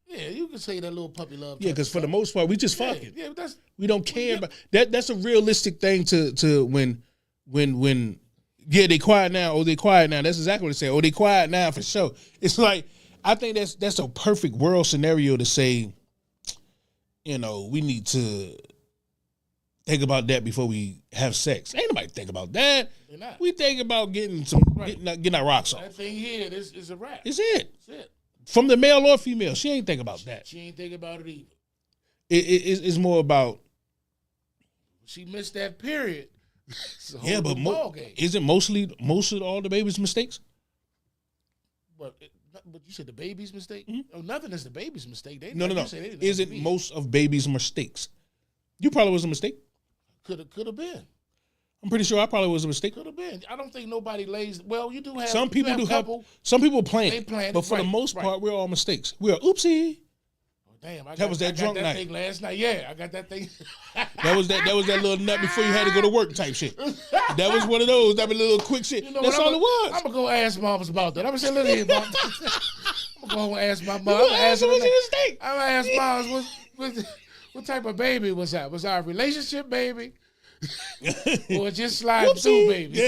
Yeah, you can say that little puppy love. Yeah, because for the most part, we just fucking. Yeah, we don't care about that. That's a realistic thing to when they quiet now. Oh, they quiet now. That's exactly what they say. Oh, they quiet now for sure. It's like I think that's a perfect world scenario to say. We need to think about that before we have sex. Ain't nobody think about that. We think about getting our rocks off. That thing here is a wrap. It's it. That's it. From the male or female, she ain't think about that. She ain't think about it either. It's more about. She missed that period. Yeah, but isn't most of all the baby's mistakes? But you said the baby's mistake? Mm-hmm. Oh, nothing is the baby's mistake. No. Isn't most of baby's mistakes? You probably was a mistake. Could have been. I'm pretty sure I probably was a mistake. Could have been. I don't think nobody lays. Well, you do have some people do couple. Some people plan. They plan, but for the most part, we're all mistakes. We're oopsie. Damn, that was that drunk that night. Thing last night. Yeah, I got that thing. that was that little nut before you had to go to work type shit. That was one of those. That was a little quick shit. That's all it was. I'm gonna go ask moms about that. I'm gonna say, look here, mom. I'm gonna go ask my mom. I'm gonna ask her what's your mistake. I'm gonna ask moms what type of baby was that? Was our relationship baby? Or just slide through baby?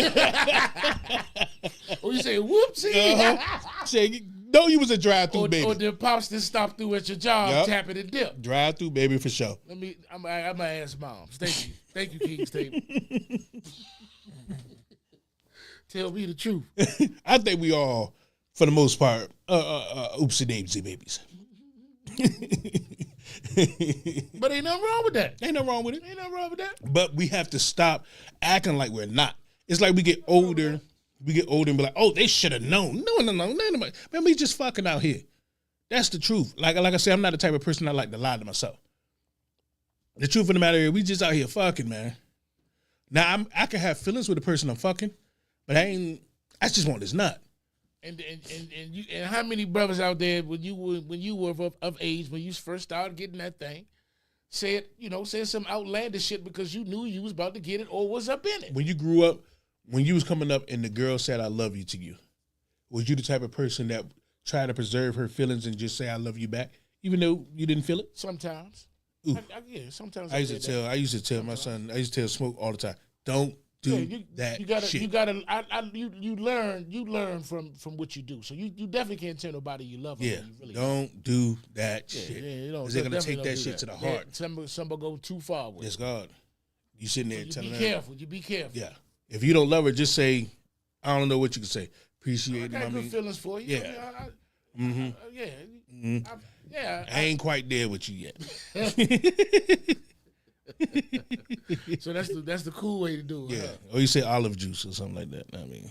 Or you say whoopsie? Say no, you was a drive-through baby. Or did pops just stop through at your job, tap it and dip? Drive-through baby for sure. I'm gonna ask moms. Thank you, King's Table. Tell me the truth. I think we all, for the most part, oopsie daisy babies. But ain't nothing wrong with that. Ain't nothing wrong with it. Ain't nothing wrong with that. But we have to stop acting like we're not. It's like we get older. We get older and be like, oh, they should have known. No. Man, we just fucking out here. That's the truth. Like I said, I'm not the type of person that like to lie to myself. The truth of the matter is, we just out here fucking, man. Now I can have feelings with the person I'm fucking, but I just want this nut. And how many brothers out there when you were of age, when you first started getting that thing, said some outlandish shit because you knew you was about to get it or was up in it. When you grew up, when you was coming up and the girl said I love you to you, was you the type of person that tried to preserve her feelings and just say I love you back, even though you didn't feel it? Sometimes. Sometimes. I used to tell my son, I used to tell Smoke all the time, don't do that shit. You learn from what you do. So you definitely can't tell nobody you love them. Yeah, you really don't do that shit. Because they're going to take that shit to the heart. Some will go too far with it. Yes, God. You sitting there telling her. You be careful. Yeah. If you don't love her, just say, I don't know what you can say. Appreciate it. I got good feelings for you. Yeah. I ain't quite there with you yet. So that's the cool way to do it. Yeah. Huh? Or you say olive juice or something like that. I mean,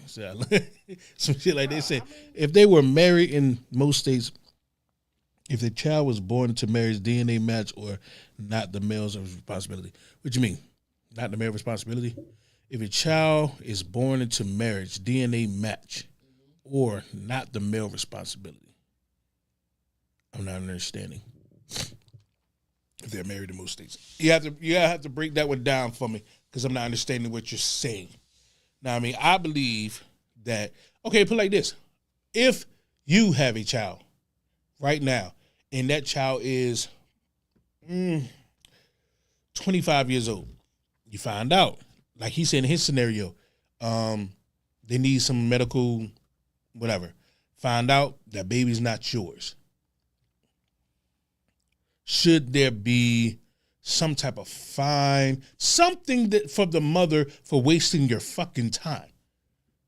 some shit like they say. If they were married in most states, if the child was born into marriage, DNA match or not the male's responsibility. What you mean? Not the male's responsibility? If a child is born into marriage, DNA match or not the male responsibility. I'm not understanding. If they're married in most states, you have to break that one down for me because I'm not understanding what you're saying. Now, I mean, I believe that. Okay, put it like this: if you have a child right now, and that child is 25 years old, you find out, like he said in his scenario, they need some medical, whatever. Find out that baby's not yours. Should there be some type of fine, something that for the mother for wasting your fucking time?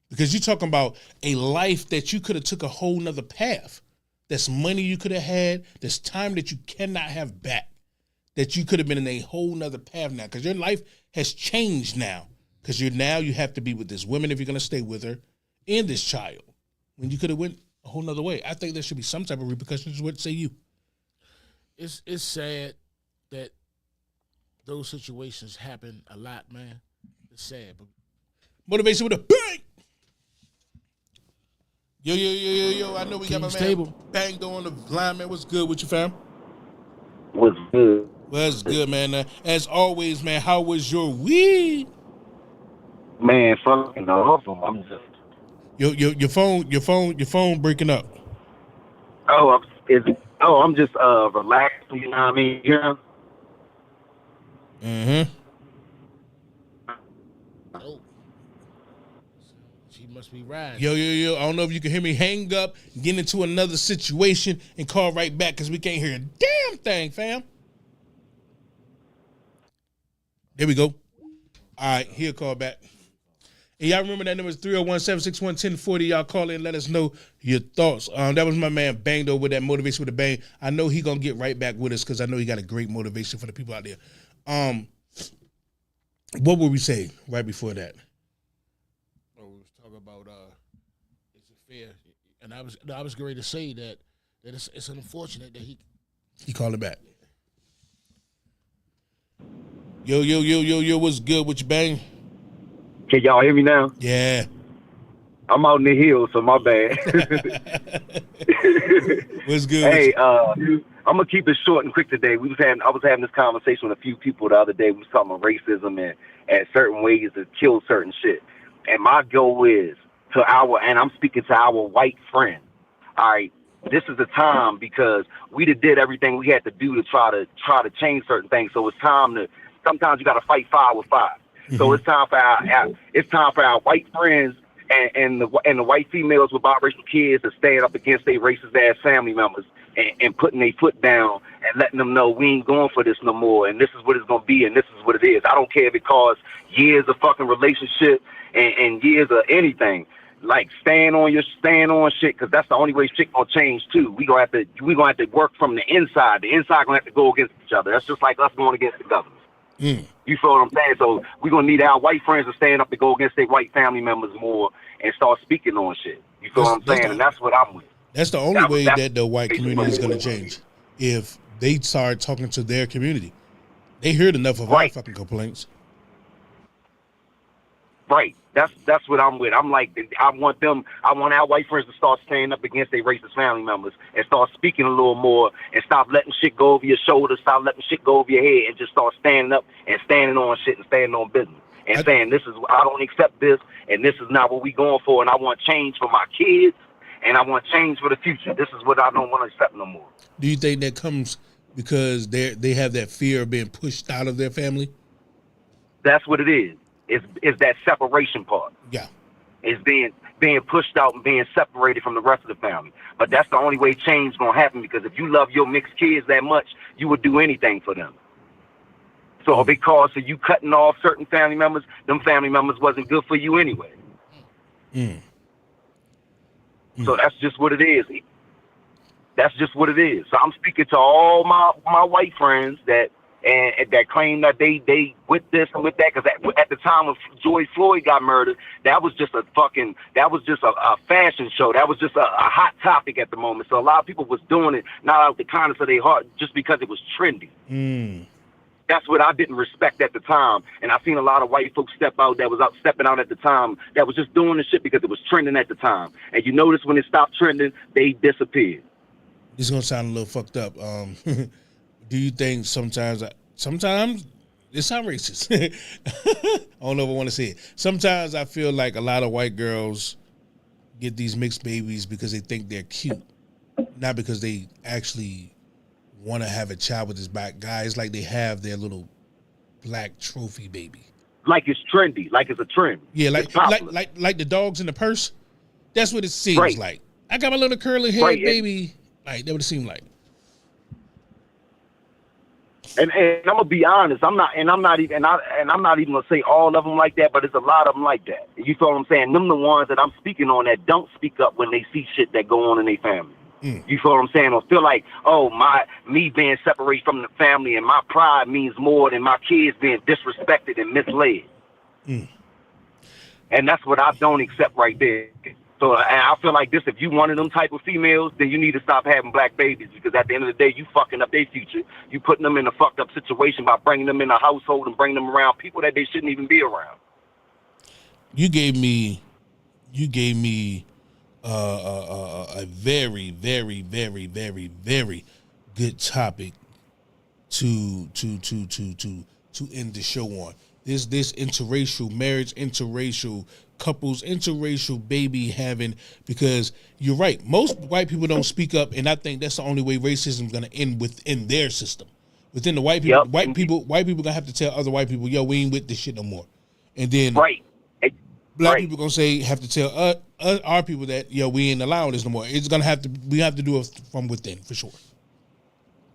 Because you're talking about a life that you could have took a whole nother path. That's money you could have had. That's time that you cannot have back. That you could have been in a whole nother path now. Because your life has changed now. Because you have to be with this woman if you're going to stay with her and this child. When you could have went a whole nother way. I think there should be some type of repercussions. What say you? It's sad that those situations happen a lot, man. It's sad, but motivation with a bang. Yo. I know we got my King's man Table. Bangdo on the line, man. What's good with you, fam? Was good. Well, that's good, man. As always, man, how was your week? Man, fucking awesome. I'm just Your phone breaking up. I'm just relaxed, you know what I mean? Yeah. Mm-hmm. Oh. She must be riding. Yo. I don't know if you can hear me. Hang up, get into another situation, and call right back because we can't hear a damn thing, fam. There we go. All right, he'll call back. And y'all remember that number is 301-761-1040. Y'all call in, let us know your thoughts. That was my man Bangdo with that motivation with a bang. I know he gonna get right back with us because I know he got a great motivation for the people out there. What were we saying right before that? Oh, we was talking about is it fair? And I was going to say that it's unfortunate that he called it back. Yo, what's good with you, bang? Can y'all hear me now? Yeah. I'm out in the hills, so my bad. What's good? Hey, I'm gonna keep it short and quick today. I was having this conversation with a few people the other day. We was talking about racism and certain ways to kill certain shit. And my goal is and I'm speaking to our white friends. All right, this is the time because we did everything we had to do to try to change certain things. So it's time to. Sometimes you got to fight fire with fire. Mm-hmm. So it's time for our white friends and the white females with biracial kids to stand up against their racist ass family members and putting their foot down and letting them know we ain't going for this no more and this is what it's gonna be and this is what it is. I don't care if it costs years of fucking relationship and years of anything. Like stand on shit because that's the only way shit gonna change too. We gonna have to work from the inside. The inside gonna have to go against each other. That's just like us going against the government. You feel what I'm saying? So we're going to need our white friends to stand up to go against their white family members more and start speaking on shit. You feel what I'm saying? And that's what I'm with. That's the only way that the white community is going to change. If they start talking to their community. They heard enough of our fucking complaints. Right. That's what I'm with. I'm like, I want our white friends to start standing up against their racist family members and start speaking a little more and stop letting shit go over your shoulder, stop letting shit go over your head and just start standing up and standing on shit and standing on business and saying I don't accept this and this is not what we going for and I want change for my kids and I want change for the future. This is what I don't want to accept no more. Do you think that comes because they have that fear of being pushed out of their family? That's what it is. Is that separation part. Yeah. It's being pushed out and being separated from the rest of the family. But that's the only way change is going to happen because if you love your mixed kids that much, you would do anything for them. So because of you cutting off certain family members, them family members wasn't good for you anyway. So that's just what it is. That's just what it is. So I'm speaking to all my white friends that claim that they with this and with that, because at the time of George Floyd got murdered, that was just a fashion show. That was just a hot topic at the moment. So a lot of people was doing it not out of the kindness of their heart, just because it was trendy. That's what I didn't respect at the time. And I seen a lot of white folks stepping out at the time that was just doing the shit because it was trending at the time. And you notice when it stopped trending, they disappeared. This is gonna sound a little fucked up. Do you think sometimes it sounds racist? I don't know if I want to say it. Sometimes I feel like a lot of white girls get these mixed babies because they think they're cute, not because they actually want to have a child with this black guy. It's like they have their little black trophy baby. Like it's trendy, like it's a trend. Yeah, like the dogs in the purse. That's what it seems like. I got my little curly haired baby. Like that would it seem like. And I'm gonna be honest, I'm not even gonna say all of them like that, but it's a lot of them like that. You feel what I'm saying? Them the ones that I'm speaking on that don't speak up when they see shit that go on in their family. You feel what I'm saying? Or feel like, me being separated from the family and my pride means more than my kids being disrespected and misled. And that's what I don't accept right there. So I feel like this, if you one of them type of females, then you need to stop having black babies, because at the end of the day, you fucking up their future. You putting them in a fucked up situation by bringing them in a household and bringing them around people that they shouldn't even be around. You gave me a very, very, very, very, very good topic to end the show on. This interracial marriage, interracial couples, interracial baby having, because you're right, most white people don't speak up, and I think that's the only way racism is going to end within their system. Within the white people, white people gonna have to tell other white people, yo, we ain't with this shit no more. And then black people gonna have to tell our people that, yo, we ain't allowing this no more. It's gonna have to, we have to do it from within for sure.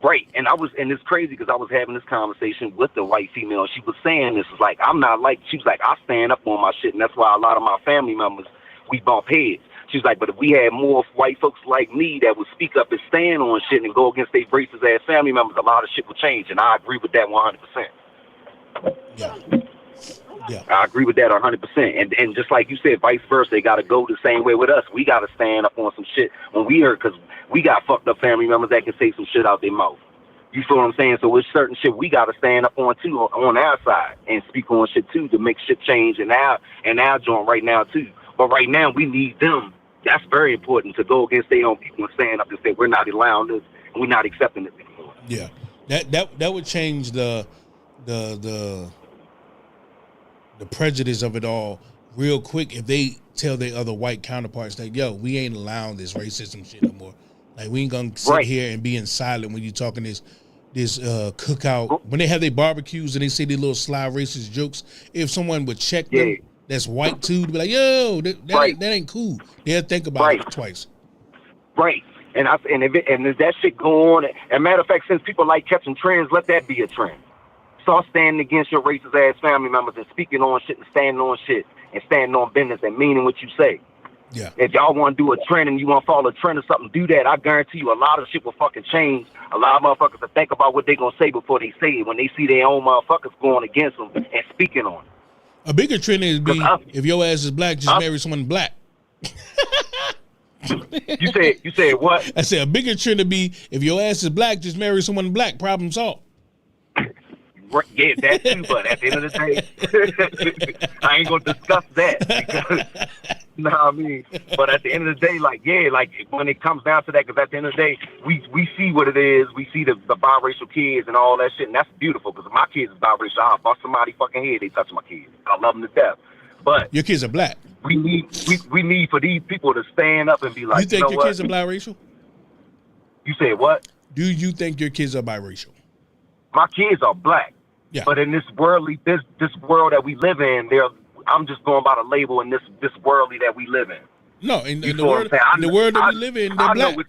Right, and it's crazy because I was having this conversation with the white female. She was saying this, was like, I'm not like, she was like, I stand up on my shit, and that's why a lot of my family members, we bump heads. She was like, but if we had more white folks like me that would speak up and stand on shit and go against their racist ass family members, a lot of shit would change, and I agree with that 100%. Yeah. I agree with that 100%. And just like you said, vice versa, they got to go the same way with us. We got to stand up on some shit when we heard, because we got fucked up family members that can say some shit out their mouth. You feel what I'm saying? So with certain shit we got to stand up on too, on our side, and speak on shit too, to make shit change in our joint right now too. But right now we need them. That's very important, to go against their own people and stand up and say we're not allowing this and we're not accepting this anymore. Yeah, that would change the prejudice of it all real quick if they tell their other white counterparts that, yo, we ain't allowing this racism shit no more. Like, we ain't gonna sit here and be in silent when you talking this cookout. When they have their barbecues and they say their little sly racist jokes, if someone would check them that's white too, to be like, yo, that ain't cool. They'll think about it twice. Right. And if that shit go on, and matter of fact, since people like catching trends, let that be a trend. Start standing against your racist ass family members and speaking on shit and standing on shit and standing on business and meaning what you say. Yeah. If y'all want to do a trend and you want to follow a trend or something, do that. I guarantee you a lot of shit will fucking change. A lot of motherfuckers will think about what they going to say before they say it when they see their own motherfuckers going against them and speaking on it. A bigger trend is if your ass is black, just marry someone black. You said what? I said a bigger trend to be, if your ass is black, just marry someone black. Problem solved. Yeah, that too, but at the end of the day, I ain't gonna discuss that because, know what I mean? But at the end of the day, like when it comes down to that, because at the end of the day, we see what it is. We see the biracial kids and all that shit, and that's beautiful because my kids is biracial. I'll bust somebody fucking head, they touch my kids. I love them to death. But your kids are black. We need for these people to stand up and be like, you think your kids are biracial? You said what? Do you think your kids are biracial? My kids are black. Yeah. But in this world that we live in, I'm just going by the label in this worldly that we live in. No, in the world that we live in, they're black.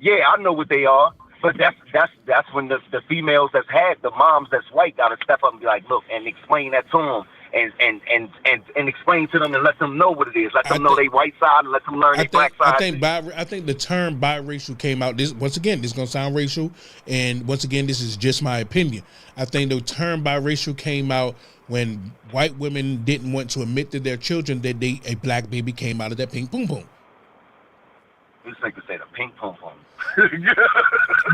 I know what they are. But that's when the females that's had the moms that's white got to step up and be like, look, and explain that to them. And explain to them and let them know what it is. Let them know they white side and let them learn their black side. I think the term biracial came out. This is gonna sound racial, and once again, this is just my opinion. I think the term biracial came out when white women didn't want to admit to their children that a black baby came out of that pink poom poom. This nigga say the pink poom poom.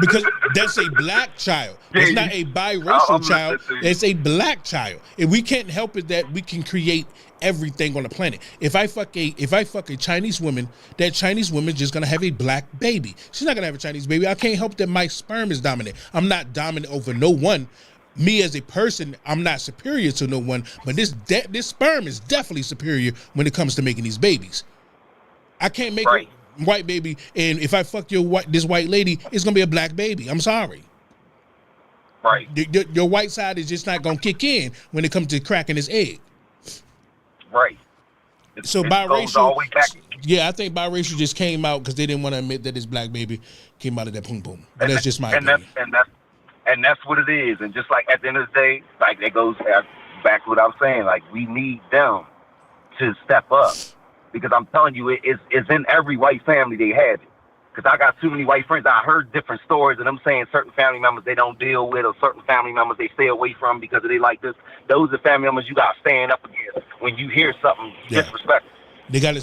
Because that's a black child. It's not a biracial child. It's a black child. If we can't help it that we can create everything on the planet. If I fuck a Chinese woman, that Chinese woman is just gonna have a black baby. She's not gonna have a Chinese baby. I can't help that my sperm is dominant. I'm not dominant over no one. Me as a person, I'm not superior to no one, but this sperm is definitely superior when it comes to making these babies. I can't make a white baby, and if I fuck this white lady, it's gonna be a black baby. I'm sorry. Right. Your white side is just not gonna kick in when it comes to cracking this egg. Right. So biracial. Yeah, I think biracial just came out because they didn't want to admit that this black baby came out of that poom poom. But that's just my opinion. And that's what it is. And just like at the end of the day, like that goes back to what I was saying. Like we need them to step up. Because I'm telling you, it's in every white family they have it. Because I got too many white friends. I heard different stories of them saying certain family members they don't deal with, or certain family members they stay away from because they like this. Those are family members you got to stand up against when you hear something disrespectful. They got to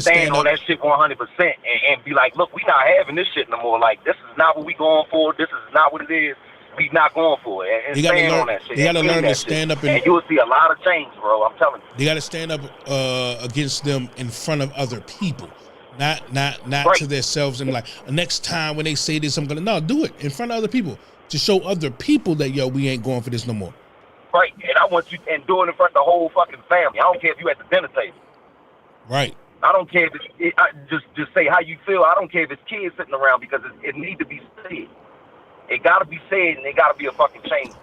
stand on that shit 100% and be like, look, we not having this shit no more. Like, this is not what we going for. This is not what it is. We not going for it. And stand on that shit. They got to learn to stand up. And you will see a lot of change, bro. I'm telling you. They got to stand up against them in front of other people. Not Right. to themselves and like next time when they say this, I'm gonna do it in front of other people to show other people that we ain't going for this no more. Right. And I want you and do it in front of the whole fucking family. I don't care if you at the dinner table. Right. I don't care if just say how you feel. I don't care if it's kids sitting around because it need to be said. It gotta be said and it gotta be a fucking change.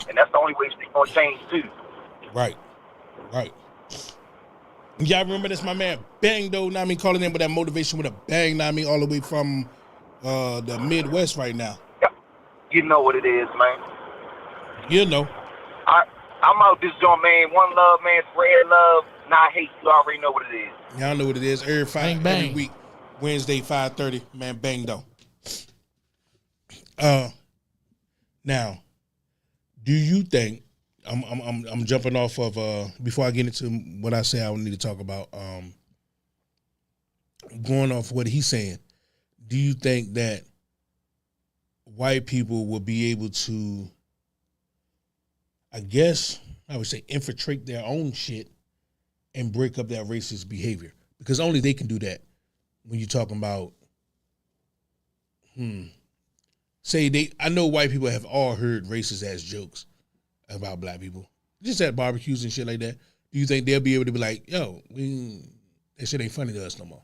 And that's the only way it's gonna change too. Right. Right. Y'all remember this, my man Bang though, know what I mean, calling in with that motivation with a bang, know what I mean, all the way from the Midwest right now. Yep. You know what it is, man. You know. I'm out this joint, man. One love, man. Spread love, not hate. You already know what it is. Y'all know what it is. Bang, bang. Every week, Wednesday, 5:30, man, Bang though. Now, do you think I'm jumping off of before I get into what I say I need to talk about, going off what he's saying, do you think that white people will be able to, I guess I would say, infiltrate their own shit and break up that racist behavior? Because only they can do that when you're talking about, I know white people have all heard racist ass jokes about black people, just at barbecues and shit like that. Do you think they'll be able to be like, yo, that shit ain't funny to us no more?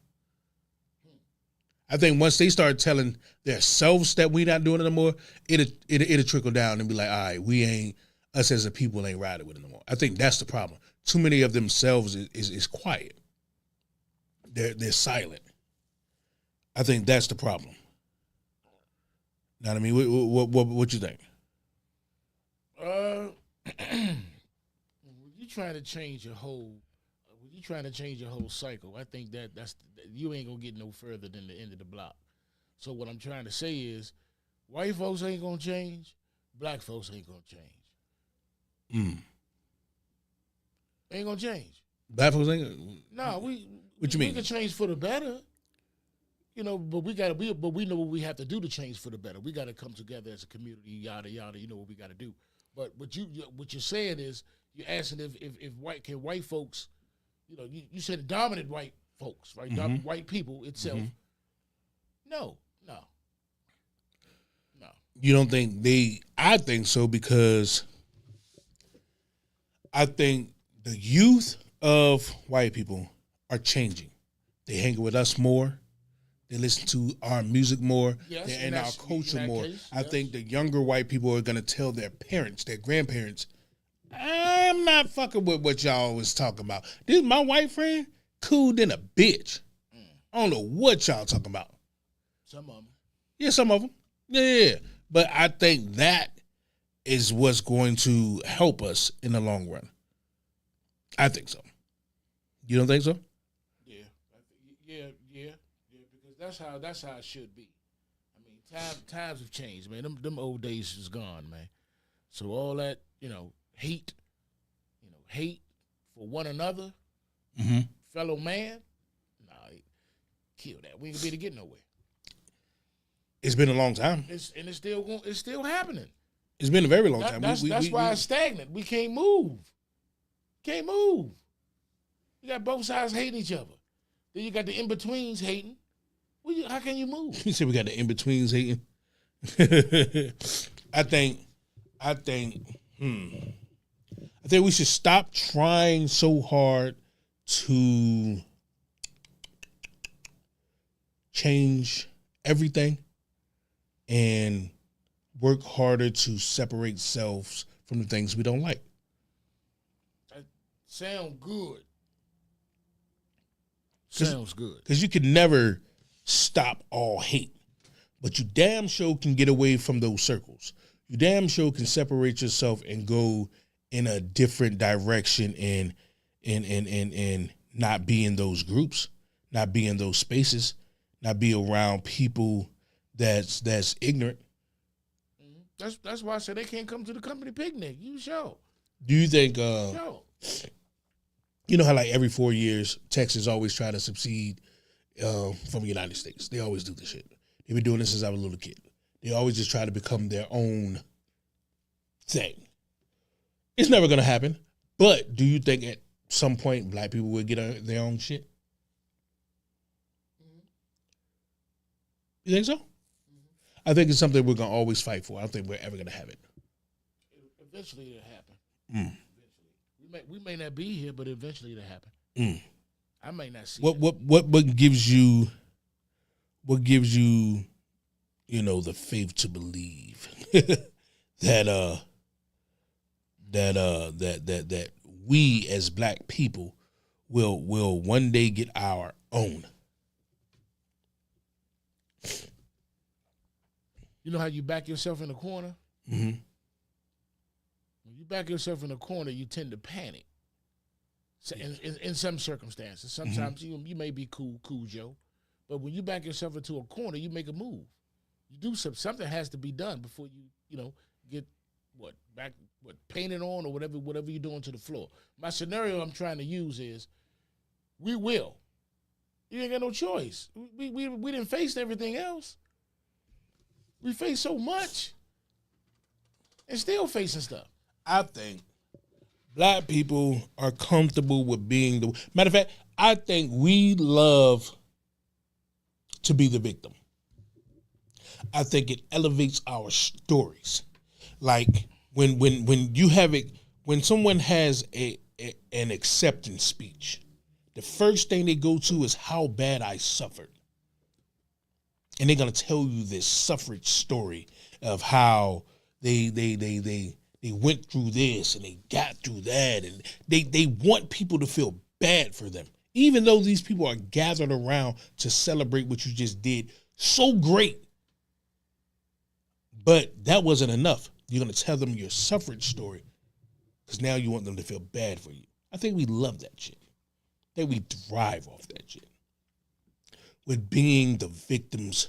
I think once they start telling themselves that we not doing it no more, it'll trickle down and be like, all right, we ain't, us as a people ain't riding with it no more. I think that's the problem. Too many of themselves is quiet. They're silent. I think that's the problem. Know what I mean? What you think? When you trying to change your whole, cycle, I think that's you ain't gonna get no further than the end of the block. So what I'm trying to say is, white folks ain't gonna change, black folks ain't gonna change. Ain't gonna change. Black folks ain't. No, What you mean? We can change for the better. You know, but we know what we have to do to change for the better. We got to come together as a community, yada yada. You know what we got to do. But what you're saying is, you're asking if white folks, you know, you said dominant white folks, right? White people itself. No. You don't think they? I think so, because I think the youth of white people are changing. They hang with us more. They listen to our music more. Yes, They're in in our that culture more. case, I yes. think the younger white people are going to tell their parents, their grandparents, I'm not fucking with what y'all was talking about. This my white friend, cool than a bitch. I don't know what y'all talking about. Some of them. Yeah, some of them. Yeah. But I think that is what's going to help us in the long run. I think so. You don't think so? Yeah. Because that's how it should be. I mean, times have changed, man. Them old days is gone, man. So all that, hate for one another, fellow man, kill that. We ain't gonna be able to get nowhere. It's been a long time. It's still happening. It's been a very long time. That's why it's stagnant. We can't move. You got both sides hating each other. Then you got the in-betweens hating. How can you move? You said we got the in-betweens hating. I think we should stop trying so hard to change everything and work harder to separate selves from the things we don't like. That sound good. Sounds good. Because you can never stop all hate, but you damn sure can get away from those circles. You damn sure can separate yourself and go in a different direction and not be in those groups, not be in those spaces, not be around people that's ignorant. That's why I said they can't come to the company picnic. You show. Do you think Show. you know how like every 4 years Texas always try to secede from the United States? They always do this shit. They've been doing this since I was a little kid. They always just try to become their own thing. It's never gonna happen. But do you think at some point black people will get their own shit? You think so? I think it's something we're gonna always fight for. I don't think we're ever gonna have it. Eventually it'll happen. Eventually. We may not be here, but eventually it'll happen. I may not see what gives you the faith to believe that we as black people will one day get our own. You know how you back yourself in a corner? Mm-hmm. When you back yourself in a corner, you tend to panic. So in some circumstances, sometimes you may be cool Joe, but when you back yourself into a corner, you make a move. You do something has to be done before you get painted on or whatever you're doing to the floor. My scenario I'm trying to use is, we will. You ain't got no choice. We didn't face everything else. We face so much and still facing stuff. I think black people are comfortable with being the matter of fact, I think we love to be the victim. I think it elevates our stories. Like when you have it, when someone has an acceptance speech, the first thing they go to is how bad I suffered. And they're gonna tell you this suffrage story of how they went through this and they got through that, and they want people to feel bad for them, even though these people are gathered around to celebrate what you just did so great. But that wasn't enough. You're gonna tell them your suffrage story because now you want them to feel bad for you. I think we love that shit. I think we thrive off that shit. With being the victims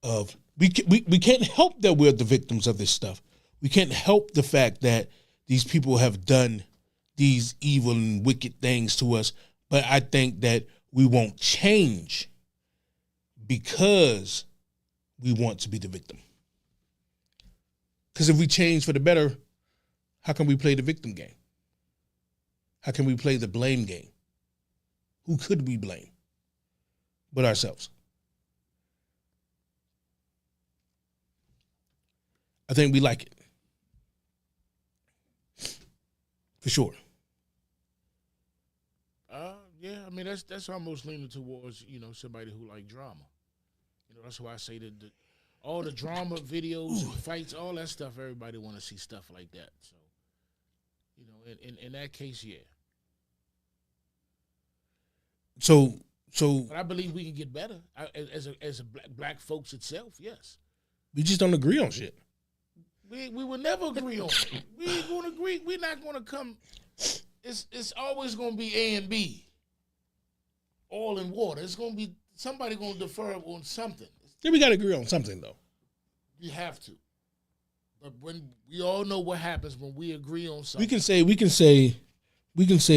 of, we can't help that we're the victims of this stuff. We can't help the fact that these people have done these evil and wicked things to us, but I think that we won't change because we want to be the victim. Because if we change for the better, how can we play the victim game? How can we play the blame game? Who could we blame but ourselves? I think we like it. For sure. Yeah, I mean that's almost leaning towards somebody who like drama. That's why I say that all the drama videos and fights, all that stuff. Everybody want to see stuff like that. So, in that case, yeah. So. But I believe we can get better as a black folks itself. Yes. We just don't agree on shit. We will never agree on it. We ain't gonna agree. We're not gonna come. It's always gonna be A and B. Oil and water. It's gonna be somebody gonna defer on something. Yeah, we gotta agree on something though. You have to. But when we all know what happens when we agree on something. We can say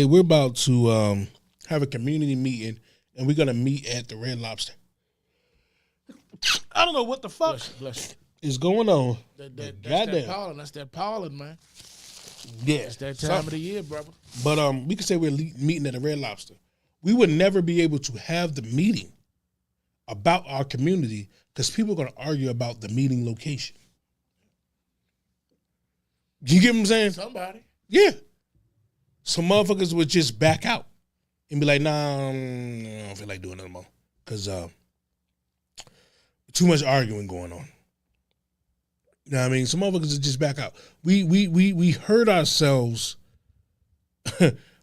we're about to have a community meeting and we're gonna meet at the Red Lobster. I don't know what the fuck bless you. Is going on. That's that pollen, man. Yeah, it's that time of the year, brother. But we can say we're meeting at the Red Lobster. We would never be able to have the meeting about our community because people are going to argue about the meeting location. You get what I'm saying? Somebody. Yeah. Some motherfuckers would just back out and be like, nah, I don't feel like doing it no more because too much arguing going on. You know what I mean? Some motherfuckers would just back out. We hurt ourselves.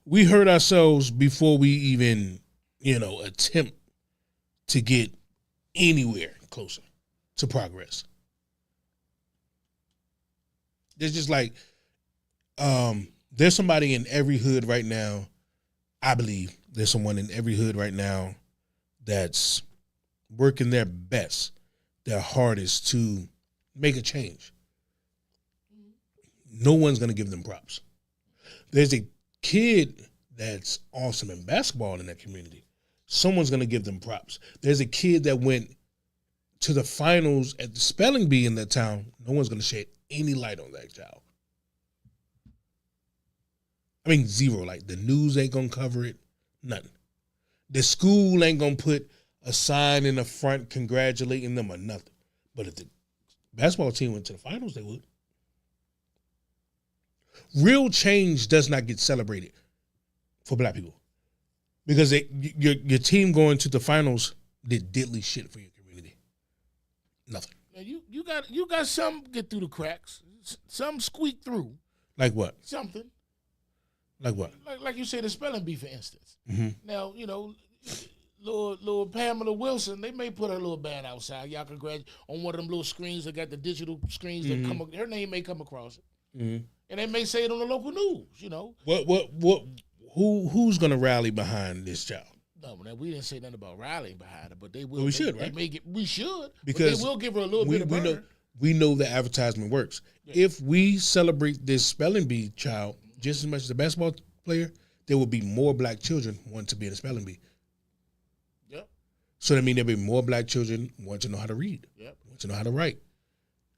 We hurt ourselves before we even, attempt to get anywhere closer to progress. There's just like, there's somebody in every hood right now. I believe there's someone in every hood right now that's working their best, their hardest to make a change. No one's going to give them props. There's a kid that's awesome in basketball in that community. Someone's going to give them props. There's a kid that went to the finals at the spelling bee in that town. No one's going to shed any light on that child. I mean, zero. Like, the news ain't going to cover it. Nothing. The school ain't going to put a sign in the front congratulating them or nothing. But if the basketball team went to the finals, they would. Real change does not get celebrated for black people because your team going to the finals did diddly shit for your community. Nothing. You got some get through the cracks. Some squeak through. Like what? Something. Like what? Like you said, the spelling bee, for instance. Mm-hmm. Now, little Pamela Wilson, they may put her little band outside. Y'all can grab on one of them little screens that got the digital screens that come. Her name may come across it, and they may say it on the local news. Who's gonna rally behind this child? No, we didn't say nothing about rallying behind it, but they will. Well, we should, right? We should, because they will give her a little bit of burn. We know the advertisement works. Yeah. If we celebrate this spelling bee child just as much as a basketball player, there will be more black children wanting to be in a spelling bee. Yep. So that means there'll be more black children want to know how to read. Yep. Want to know how to write.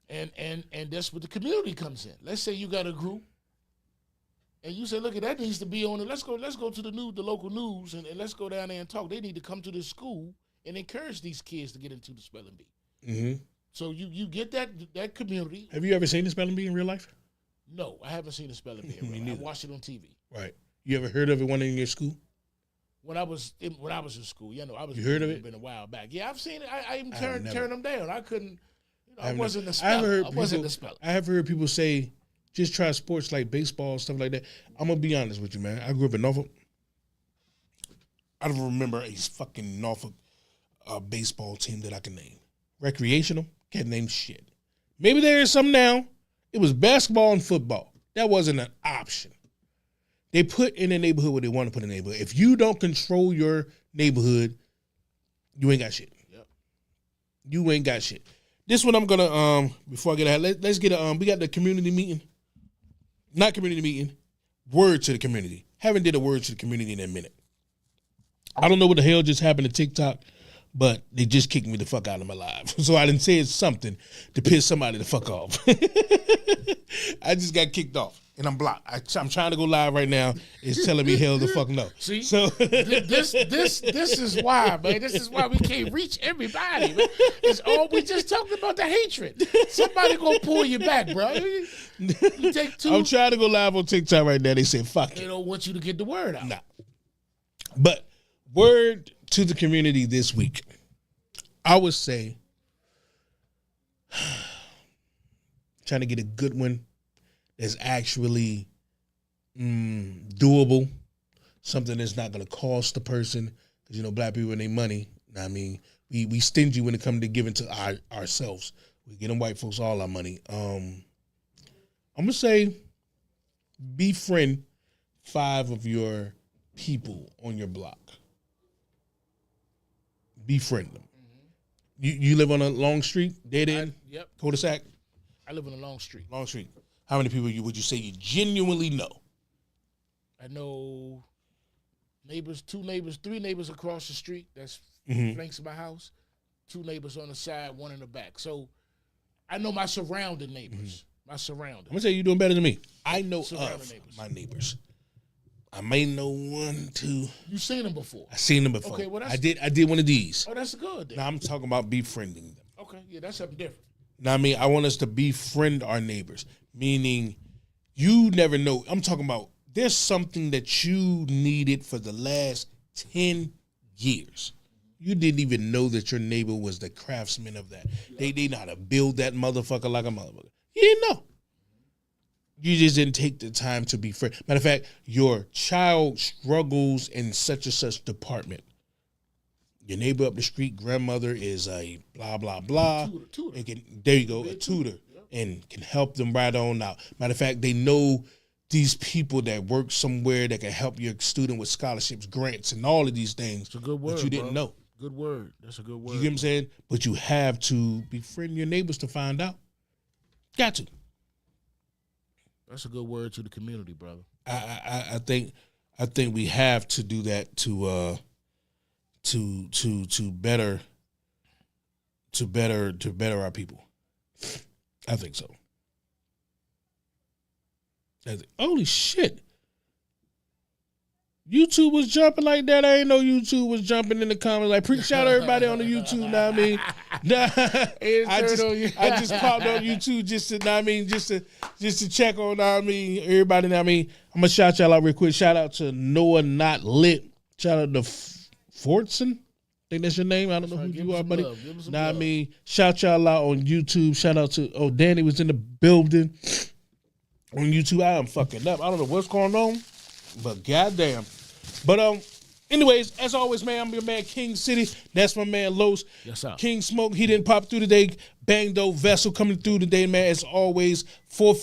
And that's where the community comes in. Let's say you got a group, and you say, "Look, that needs to be on it. Let's go to the local news, and let's go down there and talk. They need to come to the school and encourage these kids to get into the spelling bee." Mm-hmm. So you get that community. Have you ever seen the spelling bee in real life? No, I haven't seen the spelling bee in real life. I watched it on TV. Right. You ever heard of it one in your school? When I was in school, I was. You heard of it? Been a while back. Yeah, I've seen it. I even turned them down. I couldn't. I wasn't the I speller. have heard people say, just try sports like baseball, stuff like that. I'm gonna be honest with you, man. I grew up in Norfolk. I don't remember a fucking Norfolk baseball team that I can name. Recreational, can't name shit. Maybe there is some now. It was basketball and football. That wasn't an option. They put in the neighborhood what they want to put in the neighborhood. If you don't control your neighborhood, you ain't got shit. Yep. You ain't got shit. This one I'm gonna before I get ahead, let's get we got the community meeting. Not community meeting. Word to the community. Haven't did a word to the community in a minute. I don't know what the hell just happened to TikTok, but they just kicked me the fuck out of my live. So I didn't say something to piss somebody the fuck off. I just got kicked off. And I'm blocked. I'm trying to go live right now. It's telling me hell the fuck no. See, so this is why, man. This is why we can't reach everybody. Man. It's all we just talked about the hatred. Somebody gonna pull you back, bro. You take two. I'm trying to go live on TikTok right now. They say fuck it. They don't want you to get the word out. Nah. But word to the community this week, I would say, trying to get a good one that's actually doable, something that's not going to cost the person, because, black people and their money, I mean, we stingy when it comes to giving to ourselves. We getting white folks all our money. I'm going to say befriend 5 of your people on your block. Befriend them. Mm-hmm. You live on a long street, dead end? Yep. Cul-de-sac? I live on a long street. Long street. How many people would you say you genuinely know? I know neighbors, 2 neighbors, 3 neighbors across the street. That's flanks of my house. 2 neighbors on the side, 1 in the back. So I know my surrounding neighbors. My surrounding. I'm gonna say you're doing better than me. I know surrounding neighbors. My neighbors. I may know 1, 2. You seen them before? I seen them before. Okay, well I did one of these. Oh, that's good. Then. Now I'm talking about befriending them. Okay, yeah, that's something different. Now I mean, I want us to befriend our neighbors. Meaning, you never know. I'm talking about there's something that you needed for the last 10 years. You didn't even know that your neighbor was the craftsman of that. Yeah. They know how to build that motherfucker like a motherfucker. You didn't know. You just didn't take the time to befriend. Matter of fact, your child struggles in such and such department. Your neighbor up the street, grandmother is a blah, blah, blah. Tutor. There you go, a tutor. And can help them right on out. Matter of fact, they know these people that work somewhere that can help your student with scholarships, grants, and all of these things. It's a good word, that you didn't know. Good word. That's a good word. You get what I'm saying? But you have to befriend your neighbors to find out. Got to. That's a good word to the community, brother. I think we have to do that to better our people. I think so. Holy shit. YouTube was jumping like that. I ain't know YouTube was jumping in the comments. Like, shout out everybody on the YouTube. Know what I mean? I just popped on YouTube just to, know what I mean, just to check on, know what I mean, everybody. Know what I mean, I'm gonna shout y'all out real quick. Shout out to Noah Not Lit. Shout out to Fortson. I think that's your name. I don't know who you are, buddy. Know what I mean? Shout y'all out on YouTube. Shout out to Danny was in the building on YouTube. I am fucking up. I don't know what's going on, but goddamn. But anyways, as always, man, I'm your man King City. That's my man Los. Yes, sir. King Smoke. He didn't pop through today. Bang Dope Vessel coming through today, man. As always, 4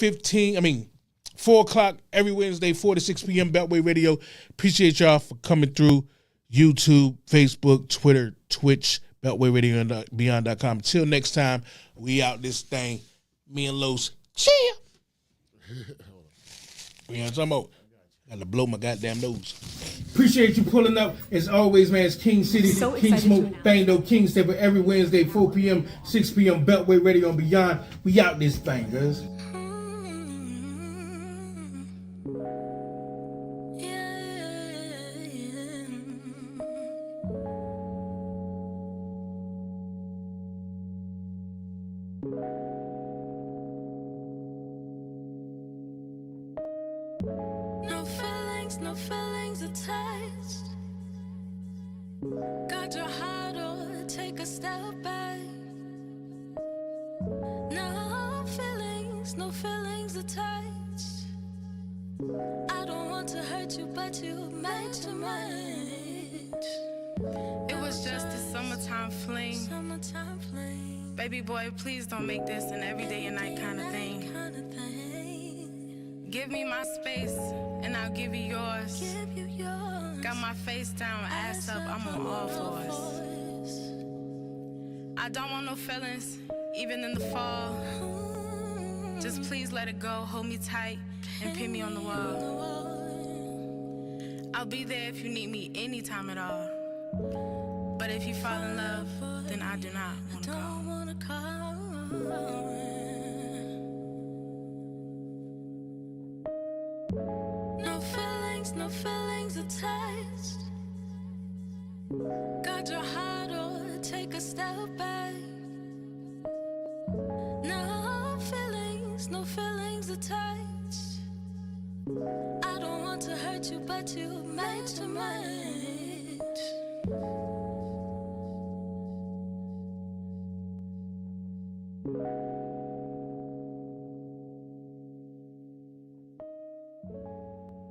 o'clock every Wednesday, 4 to 6 p.m. Beltway Radio. Appreciate y'all for coming through. YouTube, Facebook, Twitter, Twitch, Beltway Radio and Beyond.com. Until next time, we out this thing. Me and Los. Cheer. You know what I'm talking about? Got to blow my goddamn nose. Appreciate you pulling up. As always, man, it's King City, So King Smoke, Bang Dope, King Step every Wednesday, 4 p.m., 6 p.m. Beltway Radio and Beyond. We out this thing, guys. No feelings attached. Got your heart or take a step back. No feelings attached. I don't want to hurt you, but you meant too much. It was just a summertime fling. Baby boy, please don't make this an everyday and night kind of thing. Give me my space, and I'll give you yours. Got my face down, ass up, I'm on all fours. I don't want no feelings, even in the fall. Just please let it go, hold me tight, and pin me on the wall. I'll be there if you need me anytime at all. But if you fall in love, then I do not wanna call. No feelings attached. Got your heart or take a step back. No feelings attached. I don't want to hurt you, but you meant too much.